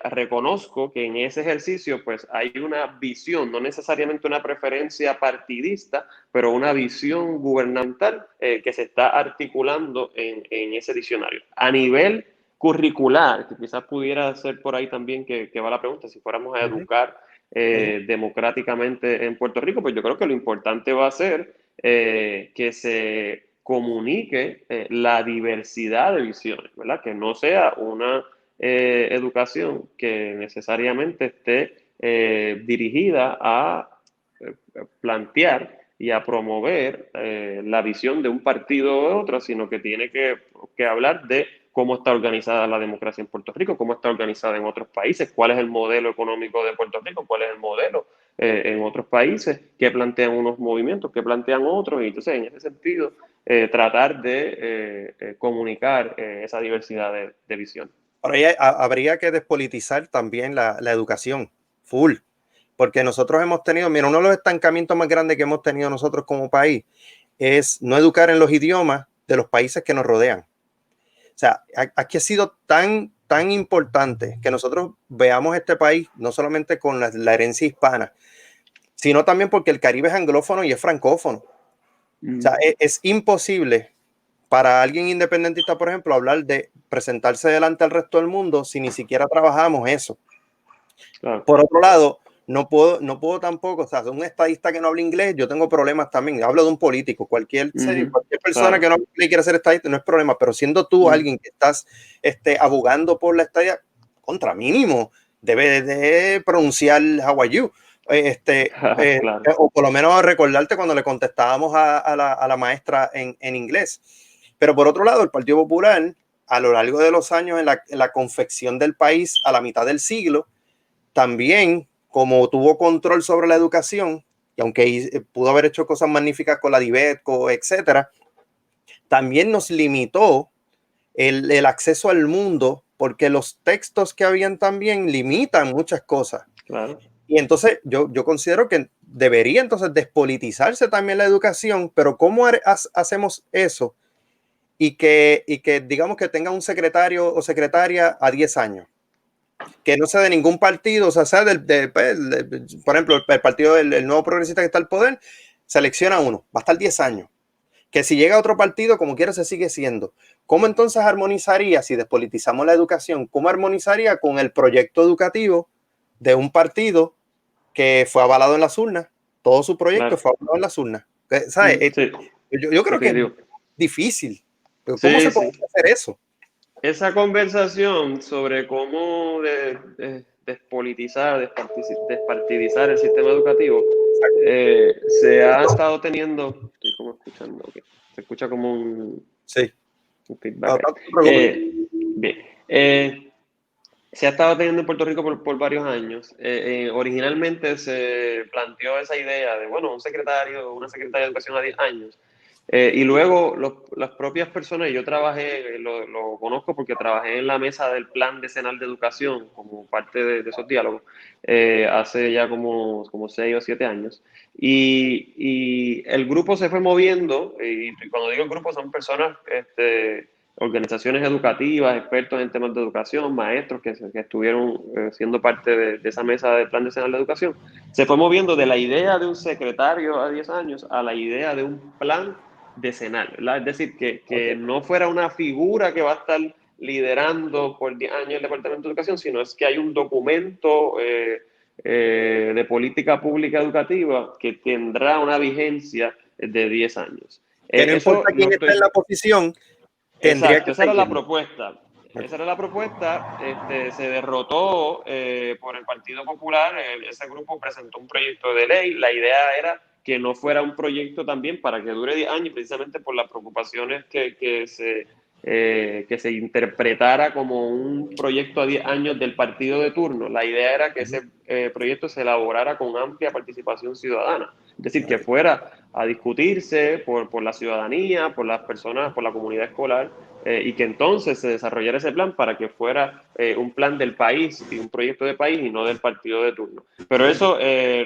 reconozco que en ese ejercicio pues hay una visión, no necesariamente una preferencia partidista, pero una visión gubernamental que se está articulando en ese diccionario. A nivel curricular, que quizás pudiera ser por ahí también que va la pregunta, si fuéramos a educar democráticamente en Puerto Rico, pues yo creo que lo importante va a ser que se comunique la diversidad de visiones, ¿verdad? Que no sea una educación que necesariamente esté dirigida a plantear y a promover la visión de un partido o de otro, sino que tiene que hablar de cómo está organizada la democracia en Puerto Rico, cómo está organizada en otros países, cuál es el modelo económico de Puerto Rico, cuál es el modelo en otros países, qué plantean unos movimientos, qué plantean otros, y entonces en ese sentido tratar de comunicar esa diversidad de visión. Ahora, habría que despolitizar también la educación, full, porque nosotros hemos tenido, mira, uno de los estancamientos más grandes que hemos tenido nosotros como país es no educar en los idiomas de los países que nos rodean. O sea, aquí ha sido tan importante que nosotros veamos este país no solamente con la herencia hispana, sino también porque el Caribe es anglófono y es francófono. O sea, es imposible para alguien independentista, por ejemplo, hablar de presentarse delante al resto del mundo si ni siquiera trabajamos eso. Claro. Por otro lado, no puedo tampoco, o sea, un estadista que no habla inglés, yo tengo problemas también. Hablo de un político, cualquier persona que no hable y quiera ser estadista, no es problema, pero siendo tú alguien que estás abogando por la estadía, contra mínimo, debe de pronunciar how are you. Claro. O por lo menos recordarte cuando le contestábamos a la maestra en inglés. Pero por otro lado, el Partido Popular, a lo largo de los años en la confección del país a la mitad del siglo, también como tuvo control sobre la educación, y aunque pudo haber hecho cosas magníficas con la Dibetco, etcétera, también nos limitó el acceso al mundo, porque los textos que habían también limitan muchas cosas. Claro. Y entonces yo considero que debería entonces despolitizarse también la educación, pero ¿cómo hacemos eso? Y que digamos que tenga un secretario o secretaria a 10 años, que no sea de ningún partido, o sea por ejemplo, el partido del Nuevo Progresista que está al poder, selecciona uno, va a estar 10 años. Que si llega a otro partido, como quiera, se sigue siendo. ¿Cómo entonces armonizaría, si despolitizamos la educación, cómo armonizaría con el proyecto educativo de un partido que fue avalado en las urnas? Todo su proyecto fue avalado en las urnas. ¿Sabes? Sí. Yo creo que es difícil. Pero ¿cómo se puede hacer eso? Esa conversación sobre cómo despolitizar, despartidizar el sistema educativo se ha estado teniendo. Estoy como escuchando, okay. Se escucha como un feedback. Bien. Se ha estado teniendo en Puerto Rico por varios años. Originalmente se planteó esa idea de, bueno, un secretario o una secretaria de educación a 10 años. Y luego las propias personas, yo trabajé, lo conozco porque trabajé en la mesa del Plan Decenal de Educación como parte de esos diálogos hace ya como 6 o 7 años. Y el grupo se fue moviendo, y cuando digo el grupo son personas, organizaciones educativas, expertos en temas de educación, maestros que estuvieron siendo parte de esa mesa del Plan Decenal de Educación. Se fue moviendo de la idea de un secretario a 10 años a la idea de un plan decenal, ¿verdad? Es decir, que no fuera una figura que va a estar liderando por 10 años el Departamento de Educación, sino es que hay un documento de política pública educativa que tendrá una vigencia de 10 años. Que no importa quién está en la posición, tendría que esa era la propuesta. Esa era la propuesta, se derrotó por el Partido Popular, ese grupo presentó un proyecto de ley, la idea era que no fuera un proyecto también para que dure 10 años, precisamente por las preocupaciones que se interpretara como un proyecto a 10 años del partido de turno. La idea era que ese proyecto se elaborara con amplia participación ciudadana, es decir, que fuera a discutirse por la ciudadanía, por las personas, por la comunidad escolar, y que entonces se desarrollara ese plan para que fuera un plan del país y un proyecto de país y no del partido de turno. Pero eso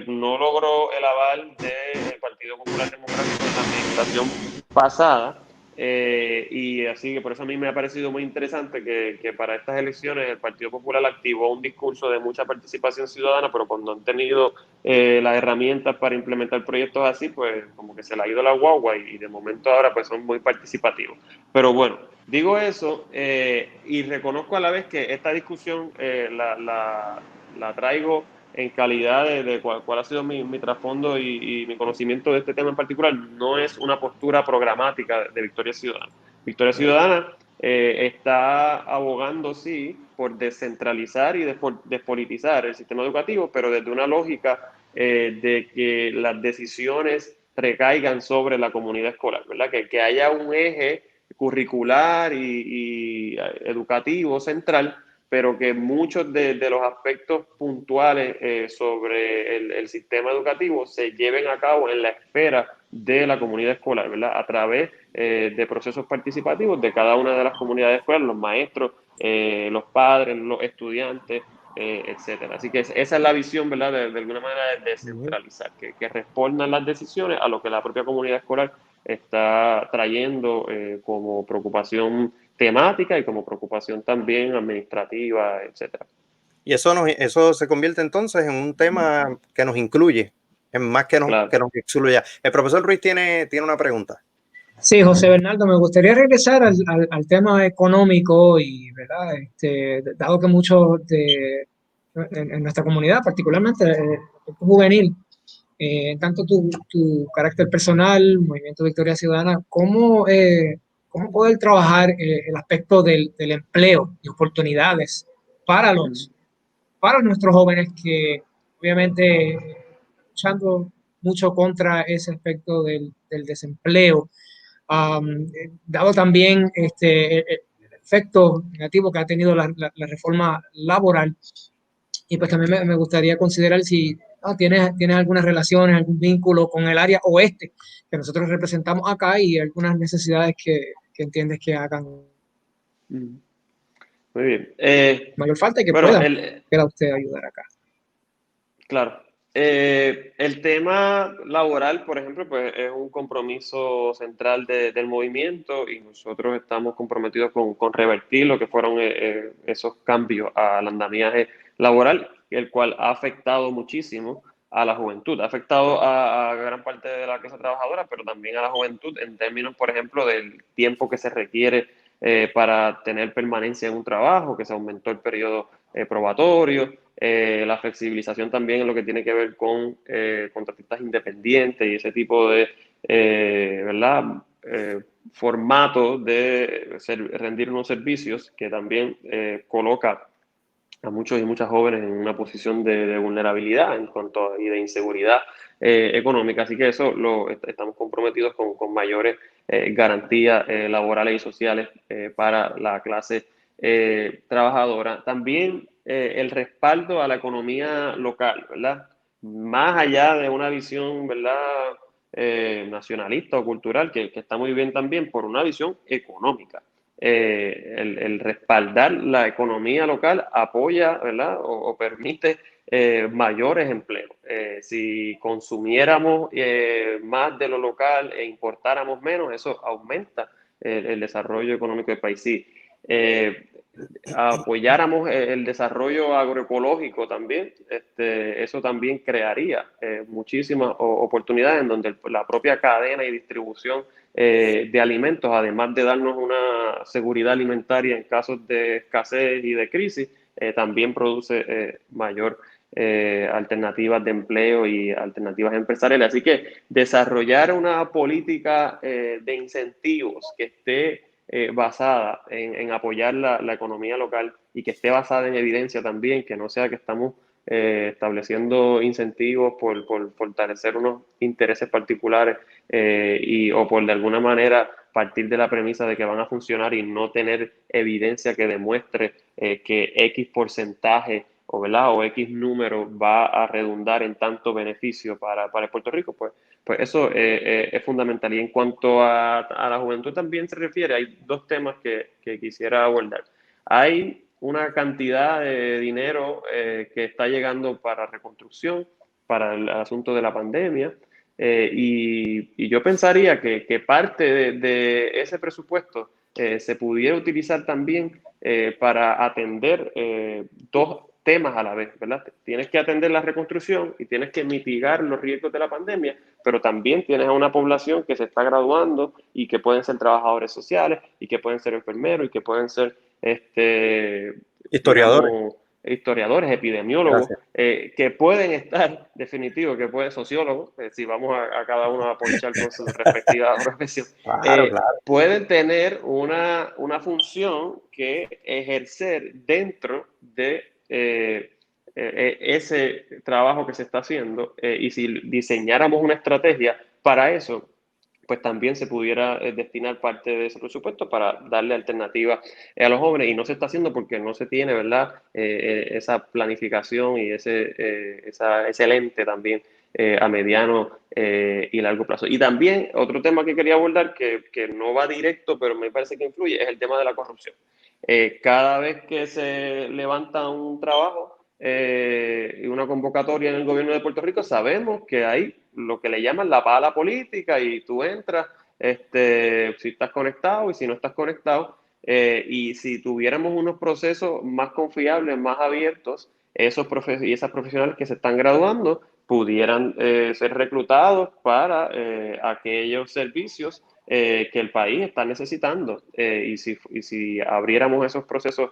no logró el aval del Partido Popular Democrático en la administración pasada, y así que por eso a mí me ha parecido muy interesante que para estas elecciones el Partido Popular activó un discurso de mucha participación ciudadana, pero cuando han tenido las herramientas para implementar proyectos así, pues como que se le ha ido la guagua y de momento ahora pues son muy participativos. Pero bueno, digo eso y reconozco a la vez que esta discusión la traigo en calidad de cuál ha sido mi trasfondo y mi conocimiento de este tema en particular. No es una postura programática de Victoria Ciudadana. Victoria Ciudadana está abogando, sí, por descentralizar y despolitizar el sistema educativo, pero desde una lógica de que las decisiones recaigan sobre la comunidad escolar, ¿verdad? Que haya un eje curricular y educativo central, pero que muchos de los aspectos puntuales sobre el sistema educativo se lleven a cabo en la esfera de la comunidad escolar, ¿verdad? A través de procesos participativos de cada una de las comunidades escolares, los maestros, los padres, los estudiantes, etcétera. Así que esa es la visión, ¿verdad? De alguna manera de descentralizar, que respondan las decisiones a lo que la propia comunidad escolar está trayendo como preocupación temática y como preocupación también administrativa, etcétera. Y eso se convierte entonces en un tema que nos incluye, en más que nos excluya. El profesor Ruiz tiene una pregunta. Sí, José Bernardo, me gustaría regresar al tema económico y, ¿verdad? Dado que muchos en nuestra comunidad, particularmente juvenil, tanto tu carácter personal, Movimiento Victoria Ciudadana, ¿cómo poder trabajar el aspecto del empleo y oportunidades para nuestros jóvenes que obviamente luchando mucho contra ese aspecto del desempleo? dado también el efecto negativo que ha tenido la reforma laboral. Y pues también me gustaría considerar si tienes algunas relaciones, algún vínculo con el área oeste que nosotros representamos acá y algunas necesidades que entiendes que hagan Muy bien. mayor falta y que Bueno, pueda usted ayudar acá. claro. El tema laboral, por ejemplo, pues es un compromiso central del movimiento y nosotros estamos comprometidos con revertir lo que fueron esos cambios al andamiaje laboral, el cual ha afectado muchísimo a la juventud, ha afectado a gran parte de la clase trabajadora, pero también a la juventud en términos, por ejemplo, del tiempo que se requiere para tener permanencia en un trabajo, que se aumentó el periodo probatorio, la flexibilización también en lo que tiene que ver con contratistas independientes y ese tipo de ¿verdad? Formatos de rendir unos servicios que también coloca a muchos y muchas jóvenes en una posición de vulnerabilidad en cuanto y de inseguridad económica. Así que eso estamos comprometidos con mayores garantías laborales y sociales para la clase trabajadora. También el respaldo a la economía local, ¿verdad? Más allá de una visión, ¿verdad? Nacionalista o cultural, que está muy bien también, por una visión económica. El respaldar la economía local apoya, ¿verdad? O permite mayores empleos. Si consumiéramos más de lo local e importáramos menos, eso aumenta el desarrollo económico del país. Si apoyáramos el desarrollo agroecológico también, eso también crearía muchísimas oportunidades en donde la propia cadena y distribución de alimentos, además de darnos una seguridad alimentaria en casos de escasez y de crisis, también produce mayor alternativas de empleo y alternativas empresariales. Así que desarrollar una política de incentivos que esté basada en apoyar la economía local y que esté basada en evidencia también, que no sea que estamos estableciendo incentivos por fortalecer unos intereses particulares o por de alguna manera partir de la premisa de que van a funcionar y no tener evidencia que demuestre que X porcentaje o X número va a redundar en tanto beneficio para el Puerto Rico, pues eso es fundamental. Y en cuanto a la juventud también se refiere, hay dos temas que quisiera abordar. Hay una cantidad de dinero que está llegando para reconstrucción, para el asunto de la pandemia, y yo pensaría que parte de ese presupuesto se pudiera utilizar también para atender dos temas a la vez, ¿verdad? Tienes que atender la reconstrucción y tienes que mitigar los riesgos de la pandemia, pero también tienes a una población que se está graduando y que pueden ser trabajadores sociales y que pueden ser enfermeros y que pueden ser historiadores. digamos, historiadores, epidemiólogos, que pueden estar, definitivo, que pueden, sociólogos, si vamos a cada uno a ponchar con su respectiva profesión, Claro. pueden tener una función que ejercer dentro de ese trabajo que se está haciendo, y si diseñáramos una estrategia para eso, pues también se pudiera destinar parte de ese presupuesto para darle alternativa a los jóvenes, y no se está haciendo porque no se tiene, ¿verdad? Esa planificación y ese lente también a mediano y largo plazo. Y también otro tema que quería abordar que no va directo, pero me parece que influye, es el tema de la corrupción. Cada vez que se levanta un trabajo y una convocatoria en el gobierno de Puerto Rico, sabemos que hay lo que le llaman la pala política y tú entras si estás conectado y si no estás conectado. Y si tuviéramos unos procesos más confiables, más abiertos, y esas profesionales que se están graduando pudieran ser reclutados para aquellos servicios que el país está necesitando. Y si abriéramos esos procesos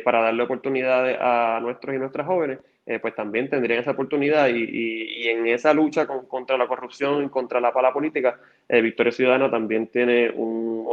para darle oportunidades a nuestros y nuestras jóvenes, pues también tendrían esa oportunidad y en esa lucha contra la corrupción, contra la pala política, Victoria Ciudadana también tiene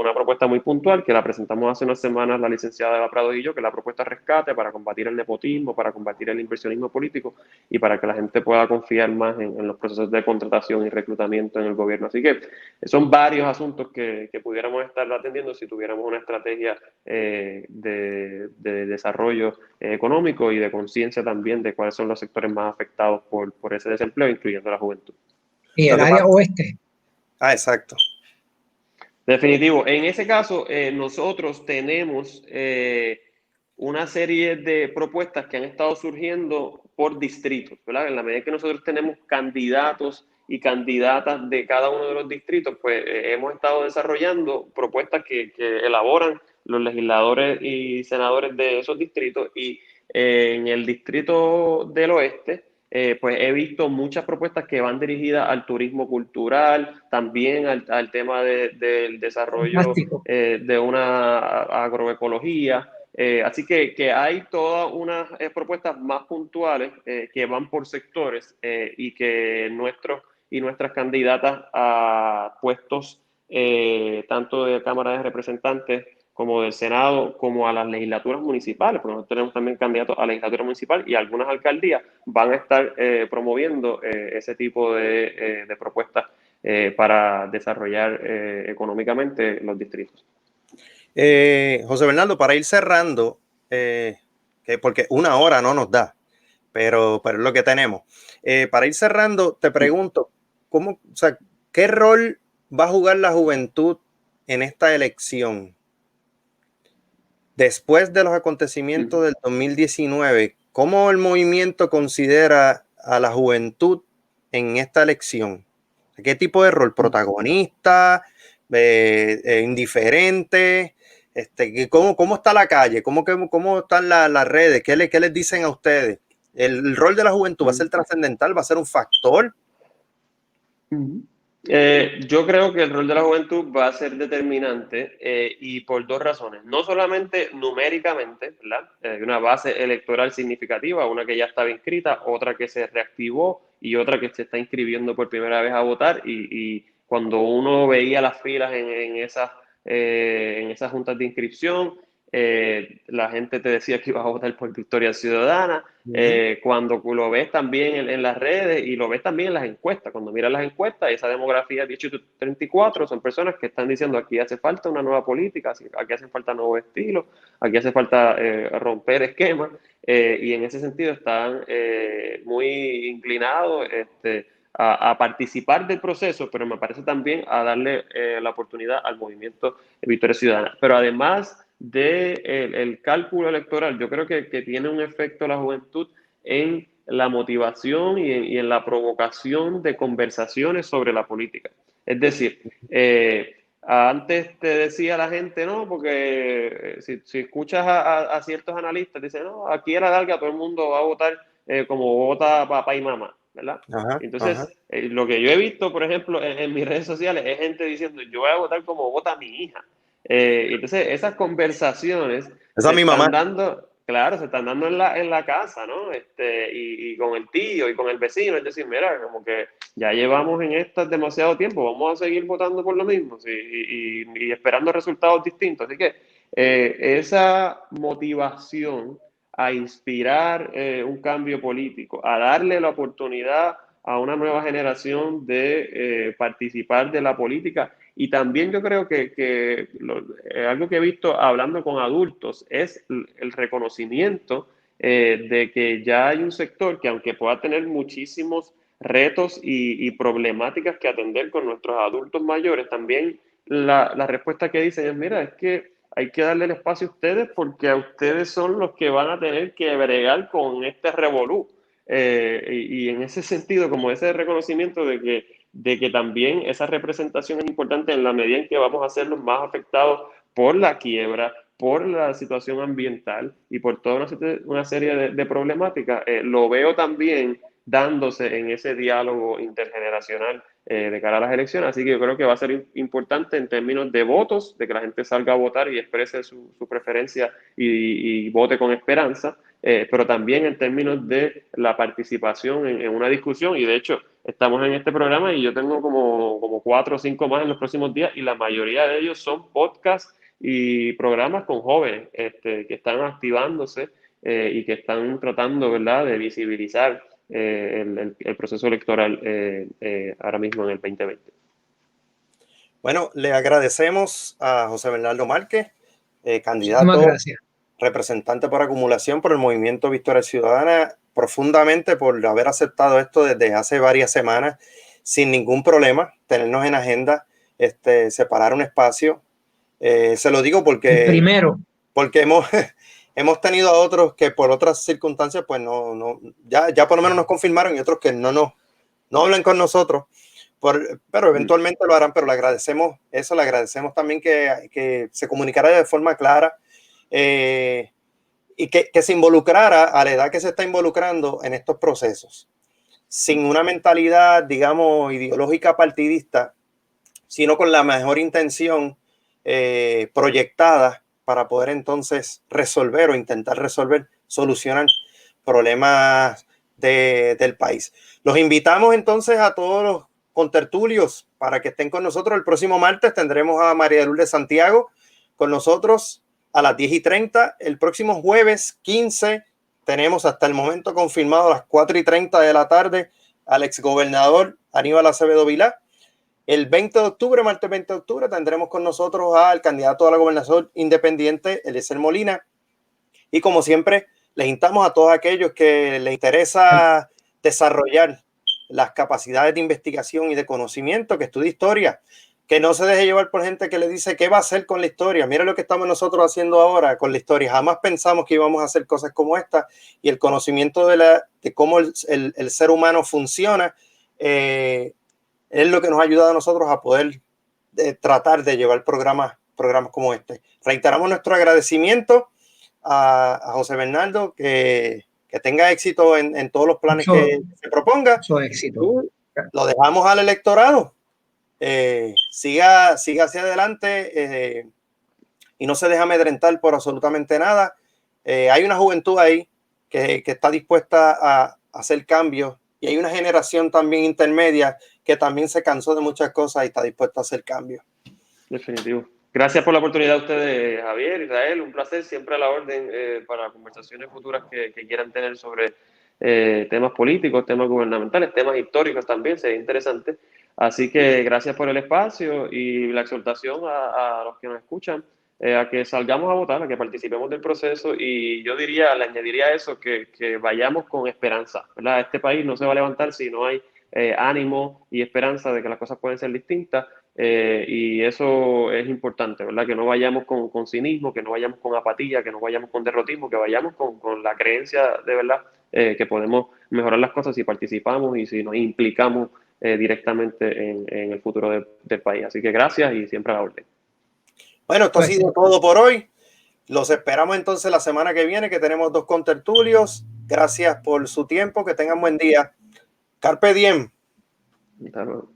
una propuesta muy puntual que la presentamos hace unas semanas la licenciada Eva Prado y yo, que es la propuesta rescate para combatir el nepotismo, para combatir el inversionismo político y para que la gente pueda confiar más en los procesos de contratación y reclutamiento en el gobierno. Así que son varios asuntos que pudiéramos estar atendiendo si tuviéramos una estrategia de desarrollo económico y de conciencia también de cuáles son los sectores más afectados por ese desempleo, incluyendo la juventud. Y el área oeste. Exacto. Definitivo. En ese caso, nosotros tenemos una serie de propuestas que han estado surgiendo por distritos, ¿verdad? En la medida que nosotros tenemos candidatos y candidatas de cada uno de los distritos, pues hemos estado desarrollando propuestas que elaboran los legisladores y senadores de esos distritos y en el distrito del oeste, pues he visto muchas propuestas que van dirigidas al turismo cultural, también al tema del desarrollo de una agroecología. Así que hay todas unas propuestas más puntuales que van por sectores y que nuestras candidatas a puestos tanto de Cámara de Representantes como del Senado, como a las legislaturas municipales, porque nosotros tenemos también candidatos a la legislatura municipal y algunas alcaldías van a estar promoviendo ese tipo de propuestas para desarrollar económicamente los distritos. José Bernardo, para ir cerrando, porque una hora no nos da, pero es lo que tenemos. Para ir cerrando, te pregunto, o sea, ¿qué rol va a jugar la juventud en esta elección? Después de los acontecimientos del 2019, ¿cómo el movimiento considera a la juventud en esta elección? ¿Qué tipo de rol? ¿Protagonista? ¿Indiferente? ¿Cómo está la calle? ¿Cómo están las redes? ¿Qué les dicen a ustedes? ¿El rol de la juventud va a ser trascendental? ¿Va a ser un factor? Yo creo que el rol de la juventud va a ser determinante y por dos razones. No solamente numéricamente, ¿verdad? Una base electoral significativa, una que ya estaba inscrita, otra que se reactivó y otra que se está inscribiendo por primera vez a votar. Y cuando uno veía las filas en esas juntas de inscripción, la gente te decía que iba a votar por Victoria Ciudadana. Cuando lo ves también en las redes y lo ves también en las encuestas, cuando miras las encuestas, esa demografía 18-34 son personas que están diciendo aquí hace falta una nueva política, aquí hace falta nuevo estilo, aquí hace falta romper esquemas y en ese sentido están muy inclinados a participar del proceso, pero me parece también a darle la oportunidad al movimiento de Victoria Ciudadana. Pero además el cálculo electoral, yo creo que tiene un efecto la juventud en la motivación y en la provocación de conversaciones sobre la política. Es decir, antes te decía la gente, no, porque si escuchas a ciertos analistas, dicen, no, aquí a la larga todo el mundo va a votar como vota papá y mamá, ¿verdad? Entonces, lo que yo he visto, por ejemplo, en mis redes sociales es gente diciendo, yo voy a votar como vota mi hija. Entonces, esas conversaciones Esa es mi mamá. Claro, se están dando en la casa, ¿no? Y con el tío y con el vecino, es decir, mira, como que ya llevamos en estas demasiado tiempo, vamos a seguir votando por lo mismo y esperando resultados distintos. Así que esa motivación a inspirar un cambio político, a darle la oportunidad a una nueva generación de participar de la política. Y también yo creo que algo que he visto hablando con adultos es el reconocimiento de que ya hay un sector que aunque pueda tener muchísimos retos y problemáticas que atender con nuestros adultos mayores, también la respuesta que dicen es, mira, es que hay que darle el espacio a ustedes porque a ustedes son los que van a tener que bregar con este revolú. Y en ese sentido, como ese reconocimiento de que también esa representación es importante en la medida en que vamos a ser los más afectados por la quiebra, por la situación ambiental y por toda una serie de problemáticas, lo veo también dándose en ese diálogo intergeneracional de cara a las elecciones. Así que yo creo que va a ser importante en términos de votos, de que la gente salga a votar y exprese su preferencia y vote con esperanza, pero también en términos de la participación en una discusión. Y de hecho, estamos en este programa y yo tengo como 4 o 5 más en los próximos días y la mayoría de ellos son podcasts y programas con jóvenes que están activándose y que están tratando, ¿verdad?, de visibilizar el proceso electoral ahora mismo en el 2020. Bueno, le agradecemos a José Bernardo Márquez, candidato, Muchísimas gracias. representante por acumulación por el Movimiento Victoria Ciudadana, profundamente por haber aceptado esto desde hace varias semanas sin ningún problema, tenernos en agenda, separar un espacio. Se lo digo porque, porque hemos tenido a otros que por otras circunstancias pues ya por lo menos nos confirmaron, y otros que no hablan con nosotros, pero eventualmente lo harán. Pero le agradecemos eso, le agradecemos también que se comunicara de forma clara y que se involucrara a la edad que se está involucrando en estos procesos, sin una mentalidad, digamos, ideológica partidista, sino con la mejor intención proyectada para poder entonces resolver o intentar resolver, solucionar problemas del país. Los invitamos entonces a todos los contertulios para que estén con nosotros. El próximo martes tendremos a María de Lourdes Santiago con nosotros a las 10:30. El próximo jueves 15 tenemos hasta el momento confirmado a las 4:30 de la tarde al exgobernador Aníbal Acevedo Vilá. El 20 de octubre, martes 20 de octubre, tendremos con nosotros al candidato a la gobernación independiente, Eliezer Molina. Y como siempre, les instamos a todos aquellos que les interesa desarrollar las capacidades de investigación y de conocimiento, que estudie historia, que no se deje llevar por gente que le dice qué va a hacer con la historia. Mira lo que estamos nosotros haciendo ahora con la historia. Jamás pensamos que íbamos a hacer cosas como esta, y el conocimiento de cómo el ser humano funciona es lo que nos ha ayudado a nosotros a poder tratar de llevar programas como este. Reiteramos nuestro agradecimiento a José Bernardo, que tenga éxito en todos los planes que se proponga. Mucho éxito. Lo dejamos al electorado. Siga hacia adelante y no se deja amedrentar por absolutamente nada. Hay una juventud ahí que está dispuesta a hacer cambios, y hay una generación también intermedia que también se cansó de muchas cosas y está dispuesta a hacer cambios. Definitivo. Gracias por la oportunidad a ustedes, Javier, Israel. Un placer, siempre a la orden para conversaciones futuras que quieran tener sobre temas políticos, temas gubernamentales, temas históricos también, sería interesante. Así que gracias por el espacio y la exhortación a los que nos escuchan a que salgamos a votar, a que participemos del proceso, y yo le añadiría eso, que vayamos con esperanza, ¿verdad? Este país no se va a levantar si no hay ánimo y esperanza de que las cosas pueden ser distintas, y eso es importante, ¿verdad? Que no vayamos con cinismo, que no vayamos con apatía, que no vayamos con derrotismo, que vayamos con la creencia de verdad que podemos mejorar las cosas si participamos y si nos implicamos directamente en el futuro del país. Así que gracias y siempre a la orden. Bueno, esto ha sido todo por hoy. Los esperamos entonces la semana que viene, que tenemos 2 contertulios. Gracias por su tiempo. Que tengan buen día. Carpe diem. Hasta luego.